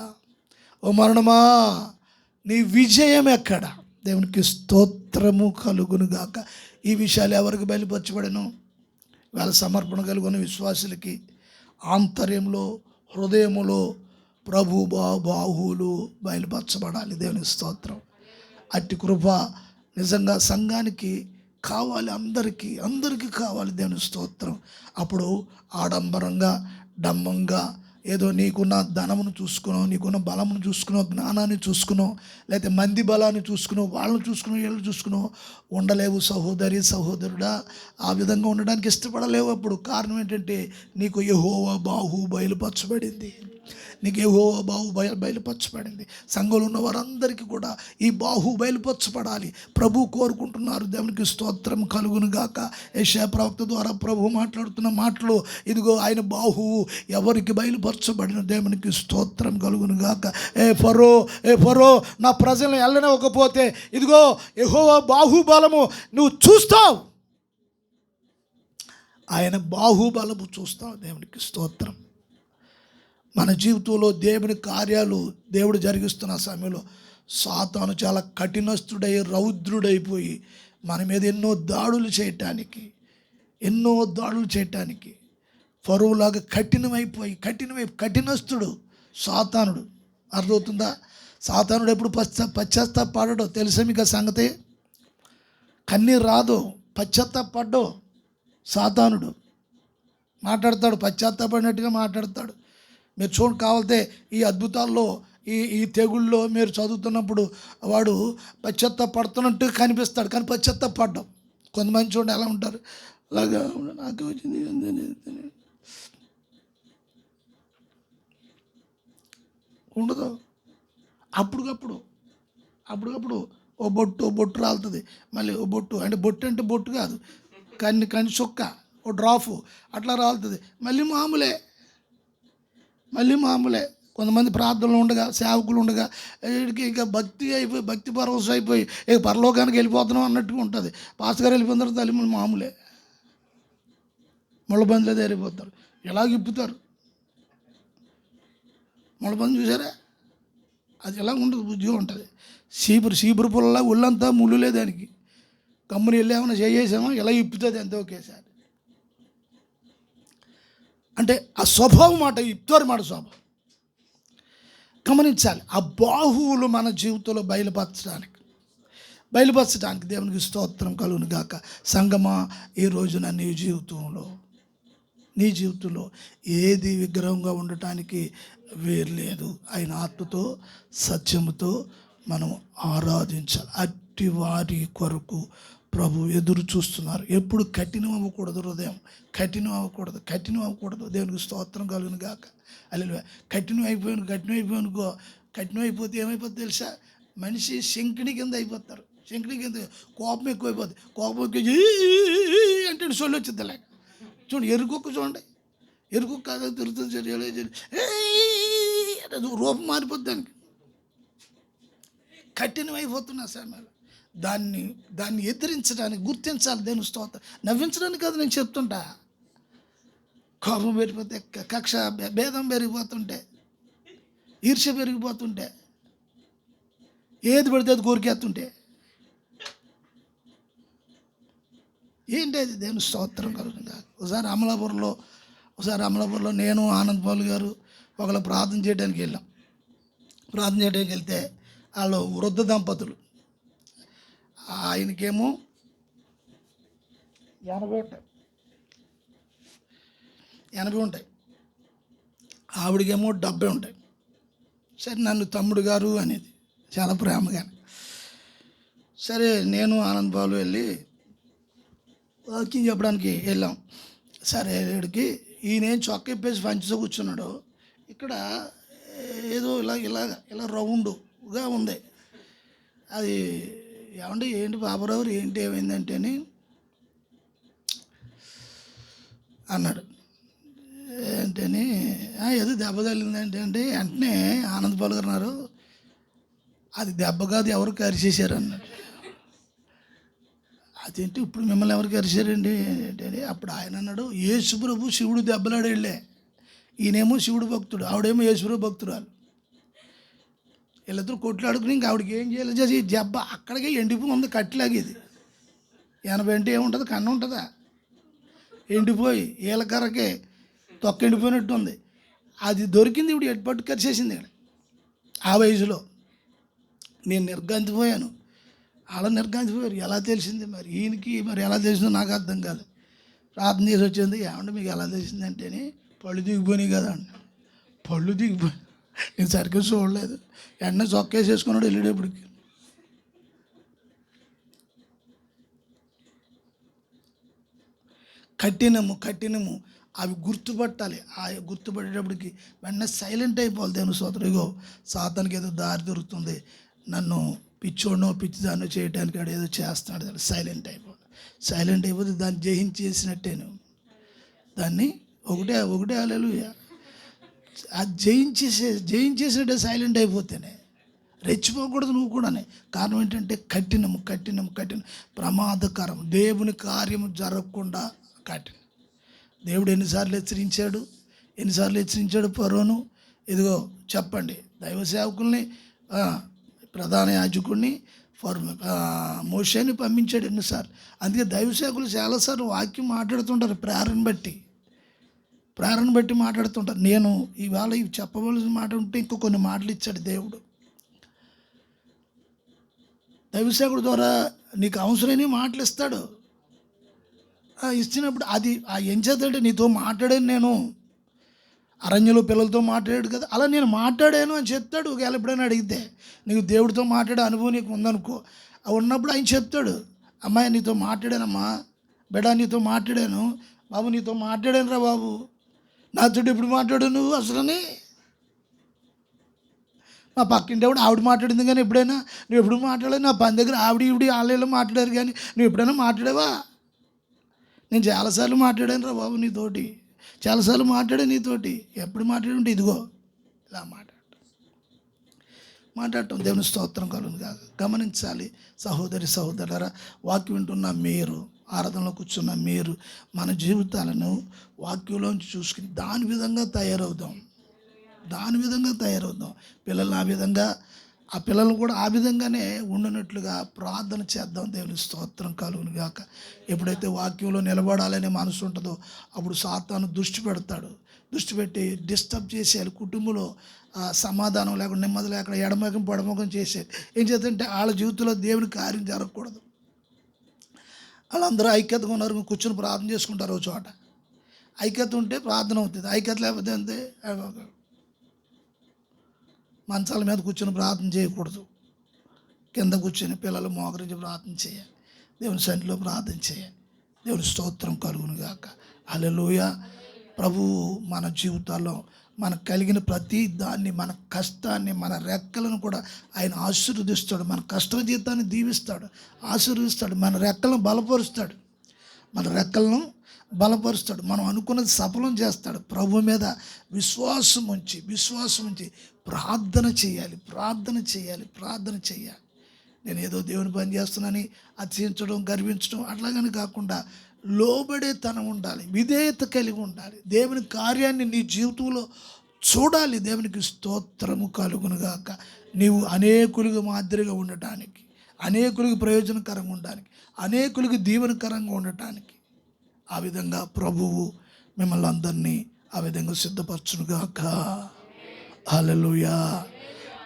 Speaker 1: ఓ మరణమా నీ విజయం ఎక్కడ? దేవునికి స్తోత్రము కలుగును గాక. ఈ విషయాలు ఎవరికి బయలుపరచబడను? వాళ్ళ సమర్పణ కలుగుని విశ్వాసులకి ఆంతర్యంలో, హృదయములో ప్రభు బాహువులు బయలుపరచబడాలి. దేవునికి స్తోత్రం. అట్టి కృప నిజంగా సంఘానికి కావాలి, అందరికీ కావాలి. దేవుని స్తోత్రం. అప్పుడు ఆడంబరంగా, డంబంగా ఏదో నీకున్న ధనమును చూసుకునో, నీకున్న బలమును చూసుకునో, జ్ఞానాన్ని చూసుకునో, లేకపోతే మంది బలాన్ని చూసుకునో, వాళ్ళని చూసుకునో, వీళ్ళని చూసుకునో ఉండలేవు సహోదరుడా. ఆ విధంగా ఉండడానికి ఇష్టపడలేవు. అప్పుడు కారణం ఏంటంటే నీకు యెహోవా బాహు బయలుపరచబడింది. నీకు యెహోవా బాహు బయలుపరచబడింది. సంఘంలో ఉన్న వారందరికీ కూడా ఈ బాహు బయలుపరచబడాలి. ప్రభు కోరుకుంటున్నారు. దేవునికి స్తోత్రం కలుగును గాక. యెషయా ప్రవక్త ద్వారా ప్రభు మాట్లాడుతున్న మాటలు ఇదిగో ఆయన బాహువు ఎవరికి బయలుపరచబడిన. దేవునికి స్తోత్రం కలుగును గాక. ఏ ఫరో నా ప్రజలను వెళ్ళనివ్వకపోతే ఇదిగో యెహోవా బాహుబలము నువ్వు చూస్తావు. ఆయన బాహుబలము చూస్తావు. దేవునికి స్తోత్రం. మన జీవితంలో దేవుని కార్యాలు దేవుడు జరిగిస్తున్న సమయంలో సాతాను చాలా కఠినస్తుడై, రౌద్రుడైపోయి మన మీద ఎన్నో దాడులు చేయటానికి ఫరోలాగా కఠినస్తుడు సాతానుడు. అర్థమవుతుందా? సాతానుడు ఎప్పుడు పశ్చాత్తాపడడు తెలుసా మీకు ఆ సంగతి? కన్నీరు రాదు, పశ్చాత్తాపడ్డు. సాతానుడు మాట్లాడతాడు, పశ్చాత్తాపడినట్టుగా మాట్లాడతాడు. మీరు చూడండి, కావాలితే ఈ అద్భుతాల్లో ఈ తెగుళ్ళలో మీరు చదువుతున్నప్పుడు వాడు పశ్చాత్తాపడుతున్నట్టు కనిపిస్తాడు, కానీ పశ్చాత్తాపడ్డం. కొంతమంది చూడండి ఎలా ఉంటారు, అలాగా నాకు వచ్చింది ఉండదు. అప్పటికప్పుడు ఓ బొట్టు రాలుతుంది, మళ్ళీ ఓ బొట్టు అంటే బొట్టు కాదు, కన్ను చుక్క, ఓ డ్రాఫు అట్లా రాలుతుంది, మళ్ళీ మామూలే. కొంతమంది ప్రార్థనలు ఉండగా, సేవకులు ఉండగా వీడికి ఇంకా భక్తి పరవశం అయిపోయి ఇక పరలోకానికి వెళ్ళిపోతున్నాం అన్నట్టుగా ఉంటుంది. పాస్టర్ గారు వెళ్ళిపోయిన తర్వాత తల్లి మామూలే, ముళ్ళబందులో తేరిపోతారు, ఎలా ఇప్పుతారు. ముళ్ళబంది చూసారా? అది ఎలా ఉండదు, బుద్ధిగా ఉంటుంది. చీపురు పుల్లలా ఒళ్ళంతా ముళ్ళులే దానికి. కమ్ముని వెళ్ళామన్నా చేసామా ఇలా ఇప్పుతుంది అంతే ఒకేసారి. అంటే ఆ స్వభావం మాట, ఇప్తారు మాట స్వభావం గమనించాలి. ఆ బాహువులు మన జీవితంలో బయలుపరచడానికి దేవునికి స్తోత్రం కలుగును గాక. సంగమా, ఈ రోజున నీ జీవితంలో ఏది విగ్రహంగా ఉండటానికి వేరు లేదు. ఆయన ఆత్మతో సత్యముతో మనం ఆరాధించాలి. అట్టి వారి కొరకు ప్రభు ఎదురు చూస్తున్నారు. ఎప్పుడు కఠినం అవ్వకూడదు, హృదయం కఠినం అవ్వకూడదు. దేవునికి స్తోత్రం కలుగును గాక. హల్లెలూయా. కఠినం అయిపోతే ఏమైపోతుంది తెలుసా? మనిషి శంకిని కింద అయిపోతారు. శంకిని కింద కోపం ఎక్కువైపోతుంది. కోపం ఎక్కువ అంటే సొల్లు వచ్చింది లేక. చూడండి, ఎరుకొక్క చూడండి, ఎరుకొక్క తిరుగుతుంది, రూపం మారిపోద్ది దానికి. కఠినం అయిపోతున్న సమయంలో దాన్ని ఎదిరించడానికి గుర్తించాలి. దేవుని స్తోత్రం. నవ్వించడానికి కాదు నేను చెప్తుంటా. కోపం పెరిగిపోతే, కక్ష భేదం పెరిగిపోతుంటే, ఈర్ష్య పెరిగిపోతుంటే, ఏది పడితే అది కోరికేస్తుంటే ఏంటి అది? దేవుని స్తోత్రం కలుగుతుంది. ఒకసారి అమలాపురంలో నేను, ఆనంద్ పాల్ గారు ఒకళ్ళు ప్రార్థన చేయడానికి వెళ్తే వాళ్ళు వృద్ధ దంపతులు. ఆయనకేమో 80 ఉంటాయి, ఆవిడకేమో 70 ఉంటాయి. సరే, నన్ను తమ్ముడు గారు అనేది చాలా ప్రేమగానే. సరే, నేను ఆనంద్ బాలు వెళ్ళి వాకింగ్ చెప్పడానికి వెళ్ళాం. సరే, వీడికి ఈయనేం చొక్క ఇప్పేసి పంచుతో కూర్చున్నాడు. ఇక్కడ ఏదో ఇలా రౌండ్గా ఉంది. అది ఏమంటే ఏంటి బాబురావు ఏంటి ఏమైందంటే అని అన్నాడు. ఏంటని ఏదో దెబ్బ తగిలిందంటే వెంటనే ఆనంద్ పాల్ గారు అన్నారు, అది దెబ్బ కాదు, ఎవరు కరిచేశారు అన్నాడు. అదేంటి ఇప్పుడు మిమ్మల్ని ఎవరు కరిచారండి ఏంటని అప్పుడు ఆయన అన్నాడు, యేసుప్రభు శివుడు దెబ్బలాడు వెళ్ళే, ఈయనేమో శివుడు భక్తుడు, ఆవిడేమో యేసుప్రభు భక్తురాలు. వీళ్ళిద్దరు కొట్లాడుకుని ఇంకా ఆవిడకి ఏం చేయాలి చేసి దెబ్బ అక్కడికే ఎండిపోయి ఉంది, కట్టిలాగేది. 80 అంటే ఏముంటుంది, కన్ను ఉంటుందా? ఎండిపోయి ఏలకర్రకే తొక్క ఎండిపోయినట్టు ఉంది. అది దొరికింది, ఇప్పుడు ఎట్పట్టు కరిచేసింది. ఆ వయసులో నేను నిర్గంతిపోయాను, అలా నిర్గంతిపోయారు. ఎలా తెలిసింది మరి ఈయనకి, మరి ఎలా తెలిసిందో నాకు అర్థం కాలేదు. ప్రార్థన చేసి వచ్చింది, ఏమంటే మీకు ఎలా తెలిసింది అంటేనే పళ్ళు దిగిపోయినాయి కదా అండి. పళ్ళు దిగిపోయి నేను సరిగ్గా చూడలేదు, వెంటనే చొక్కేసేసుకున్నాడు వెళ్ళేటప్పటికి. కఠినము అవి గుర్తుపట్టాలి. ఆ గుర్తుపట్టేటప్పటికి వెంటనే సైలెంట్ అయిపోవాలి. దేవుని స్తోత్రం. ఇగో సాతానికి ఏదో దారి దొరుకుతుంది, నన్ను పిచ్చిదాన్నో చేయడానికి ఆడు ఏదో చేస్తున్నాడు. సైలెంట్ అయిపోతే దాన్ని జయించేసినట్టేను. దాన్ని ఒకటే హల్లెలూయా, అది జయించేసినట్టే. సైలెంట్ అయిపోతేనే, రెచ్చిపోకూడదు నువ్వు కూడానే. కారణం ఏంటంటే కఠినం ప్రమాదకరం, దేవుని కార్యము జరగకుండా కఠినం. దేవుడు ఎన్నిసార్లు హెచ్చరించాడు ఫరోను. ఇదిగో చెప్పండి, దైవ సేవకుల్ని, ప్రధాన యాజకుడిని, మోషేని పంపించాడు ఎన్నిసార్లు. అందుకే దైవ సేవకులు చాలాసార్లు వాక్యం మాట్లాడుతుంటారు, ప్రేరణ బట్టి ప్రేరణ బట్టి మాట్లాడుతుంటారు. నేను ఇవాళ ఇవి చెప్పవలసిన మాట ఉంటే ఇంకో కొన్ని మాటలు ఇచ్చాడు దేవుడు. దైవసేవకుడి ద్వారా నీకు అవసరమైన మాటలు ఇస్తాడు. ఇచ్చినప్పుడు అది ఏం చేద్దంటే నీతో మాట్లాడాను, నేను అరణ్యంలో పిల్లలతో మాట్లాడాడు కదా, అలా నేను మాట్లాడాను అని చెప్తాడు. ఒకవేళ ఎప్పుడైనా అడిగితే నీకు దేవుడితో మాట్లాడే అనుభవం నీకు ఉందనుకో, ఉన్నప్పుడు ఆయన చెప్తాడు, అమ్మాయి నీతో మాట్లాడానమ్మా, బిడ్డ నీతో మాట్లాడాను, బాబు నీతో మాట్లాడాను రా బాబు, నాతో ఎప్పుడు మాట్లాడావు నువ్వు అసలని. మా పక్కింటి ఆవిడ మాట్లాడింది కానీ ఎప్పుడైనా నువ్వు ఎప్పుడు మాట్లాడలేదు. నా పని దగ్గర ఆవిడ ఈవిడ ఆళ్ళు మాట్లాడారు కానీ నువ్వు ఎప్పుడైనా మాట్లాడావా? నేను చాలాసార్లు మాట్లాడాను రా బాబు నీతోటి, చాలాసార్లు మాట్లాడాను నీతోటి. ఎప్పుడు మాట్లాడుంటే ఇదిగో ఇలా మాట్లాడటం దేవుని స్తోత్రం కలుగును కాక. గమనించాలి సహోదరి సహోదరులారా, వాక్యం వింటున్న మీరు, ఆరాధనలో కూర్చున్న మీరు, మన జీవితాలను వాక్యంలోంచి చూసుకుని దాని విధంగా తయారవుదాం. పిల్లలు ఆ పిల్లలు కూడా ఆ విధంగానే ఉండినట్లుగా ప్రార్థన చేద్దాం. దేవుని స్తోత్రం కలుగును గాక. ఎప్పుడైతే వాక్యంలో నిలబడాలనే మనసు ఉంటుందో అప్పుడు సాతాను దృష్టి పెట్టి డిస్టర్బ్ చేసేయాలి. కుటుంబంలో సమాధానం లేకుండా, నెమ్మది లేకుండా, ఎడమొఖం పొడమొఖం చేసేది. ఏం చేద్దంటే వాళ్ళ జీవితంలో దేవుని కార్యం జరగకూడదు. వాళ్ళందరూ ఐక్యతగా ఉన్నారు, కూర్చొని ప్రార్థన చేసుకుంటారు. ఒక చోట ఐక్యత ఉంటే ప్రార్థన అవుతుంది, ఐక్యత లేకపోతే అంతే. మంచాల మీద కూర్చొని ప్రార్థన చేయకూడదు, కింద కూర్చొని పిల్లలు మోకరించి ప్రార్థన చేయాలి, దేవుని సన్నిధిలో ప్రార్థన చేయాలి. దేవుని స్తోత్రం కలుగును గాక. హల్లెలూయా. ప్రభువు మన జీవితాల్లో మనకు కలిగిన ప్రతి దాన్ని, మన కష్టాన్ని, మన రెక్కలను కూడా ఆయన ఆశీర్వదిస్తాడు. మన కష్ట జీవితాన్ని దీవిస్తాడు, ఆశీర్వదిస్తాడు. మన రెక్కలను బలపరుస్తాడు. మనం అనుకున్నది సఫలం చేస్తాడు. ప్రభు మీద విశ్వాసం ఉంచి ప్రార్థన చేయాలి. నేను ఏదో దేవుని పని చేస్తున్నానని అతిశయించడం, గర్వించడం అట్లాగని కాకుండా లోబడే తనం ఉండాలి, విధేయత కలిగి ఉండాలి. దేవుని కార్యాన్ని నీ జీవితంలో చూడాలి. దేవునికి స్తోత్రము కలుగునుగాక. నీవు అనేకులకు మాదిరిగా ఉండటానికి, అనేకులకు ప్రయోజనకరంగా ఉండడానికి, అనేకులకు దీవెనకరంగా ఉండటానికి ఆ విధంగా ప్రభువు మిమ్మల్ని అందరినీ ఆ విధంగా సిద్ధపరచునుగాక. హల్లెలూయా.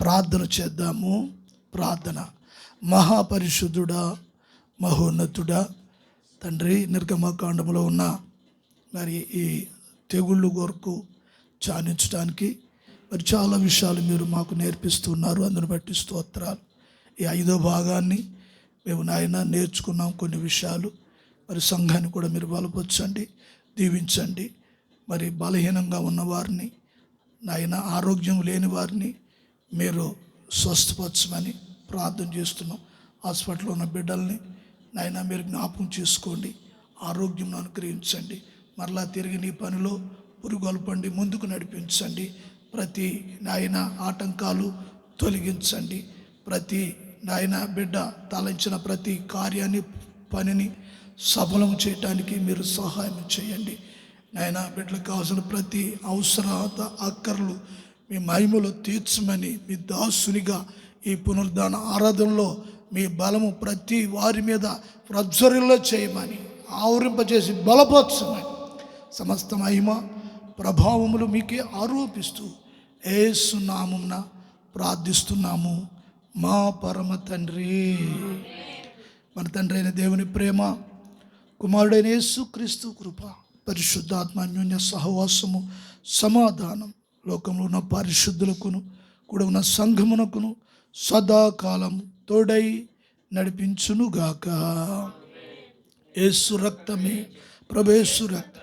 Speaker 1: ప్రార్థన చేద్దాము. ప్రార్థన. మహాపరిశుద్ధుడా, మహోన్నతుడా తండ్రి, నిర్గమకాండములో ఉన్న మరి ఈ తెగుళ్ళు కొరకు ధ్యానించడానికి మరి చాలా విషయాలు మీరు మాకు నేర్పిస్తున్నారు. అందుని బట్టి స్తోత్రాలు. ఈ 5వ భాగాన్ని మేము నాయన నేర్చుకున్నాం. కొన్ని విషయాలు మరి సంఘాన్ని కూడా మీరు బలపరచండి, దీవించండి. మరి బలహీనంగా ఉన్నవారిని నాయన, ఆరోగ్యం లేని వారిని మీరు స్వస్థపరచమని ప్రార్థన చేస్తున్నాం. హాస్పిటల్లో ఉన్న బిడ్డల్ని నాయన మీరు జ్ఞాపకం చేసుకోండి, ఆరోగ్యం అనుగ్రహించండి. మరలా తిరిగి నీ పనిలో పురుగొల్పండి, ముందుకు నడిపించండి. ప్రతి నాయన ఆటంకాలు తొలగించండి. ప్రతి నాయన బిడ్డ తలంచిన ప్రతి కార్యాన్ని, పనిని సఫలం చేయటానికి మీరు సహాయం చేయండి. నాయన బిడ్డలకు కావాల్సిన ప్రతి అవసరత, అక్కర్లు మీ మహిమలో తీర్చమని మీ దాసునిగా ఈ పునరుద్ధాన ఆరాధనలో మీ బలము ప్రతి వారి మీద ప్రజ్వరిల్లో చేయమని, ఆవరింపచేసి బలపరచమని, సమస్త మహిమ ప్రభావములు మీకే ఆరోపిస్తూ యేసు నామమున ప్రార్థిస్తున్నాము మా పరమ తండ్రి. మన తండ్రి అయిన దేవుని ప్రేమ, కుమారుడైన యేసుక్రీస్తు కృప, పరిశుద్ధాత్మ అన్యోన్య సహవాసము, సమాధానం లోకంలో ఉన్న పరిశుద్ధులకును కూడా ఉన్న సంఘమునకును సదాకాలం తోడై నడిపించునుగాక. యేసు రక్తమే, ప్రభేసు రక్తం,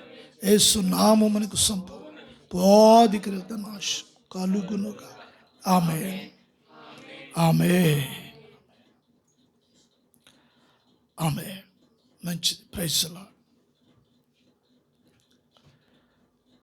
Speaker 1: యేసు నామమునకు సంపాదికృత నాశ కలుగునుగా. ఆమేన్. మంచిది. Praise the lord.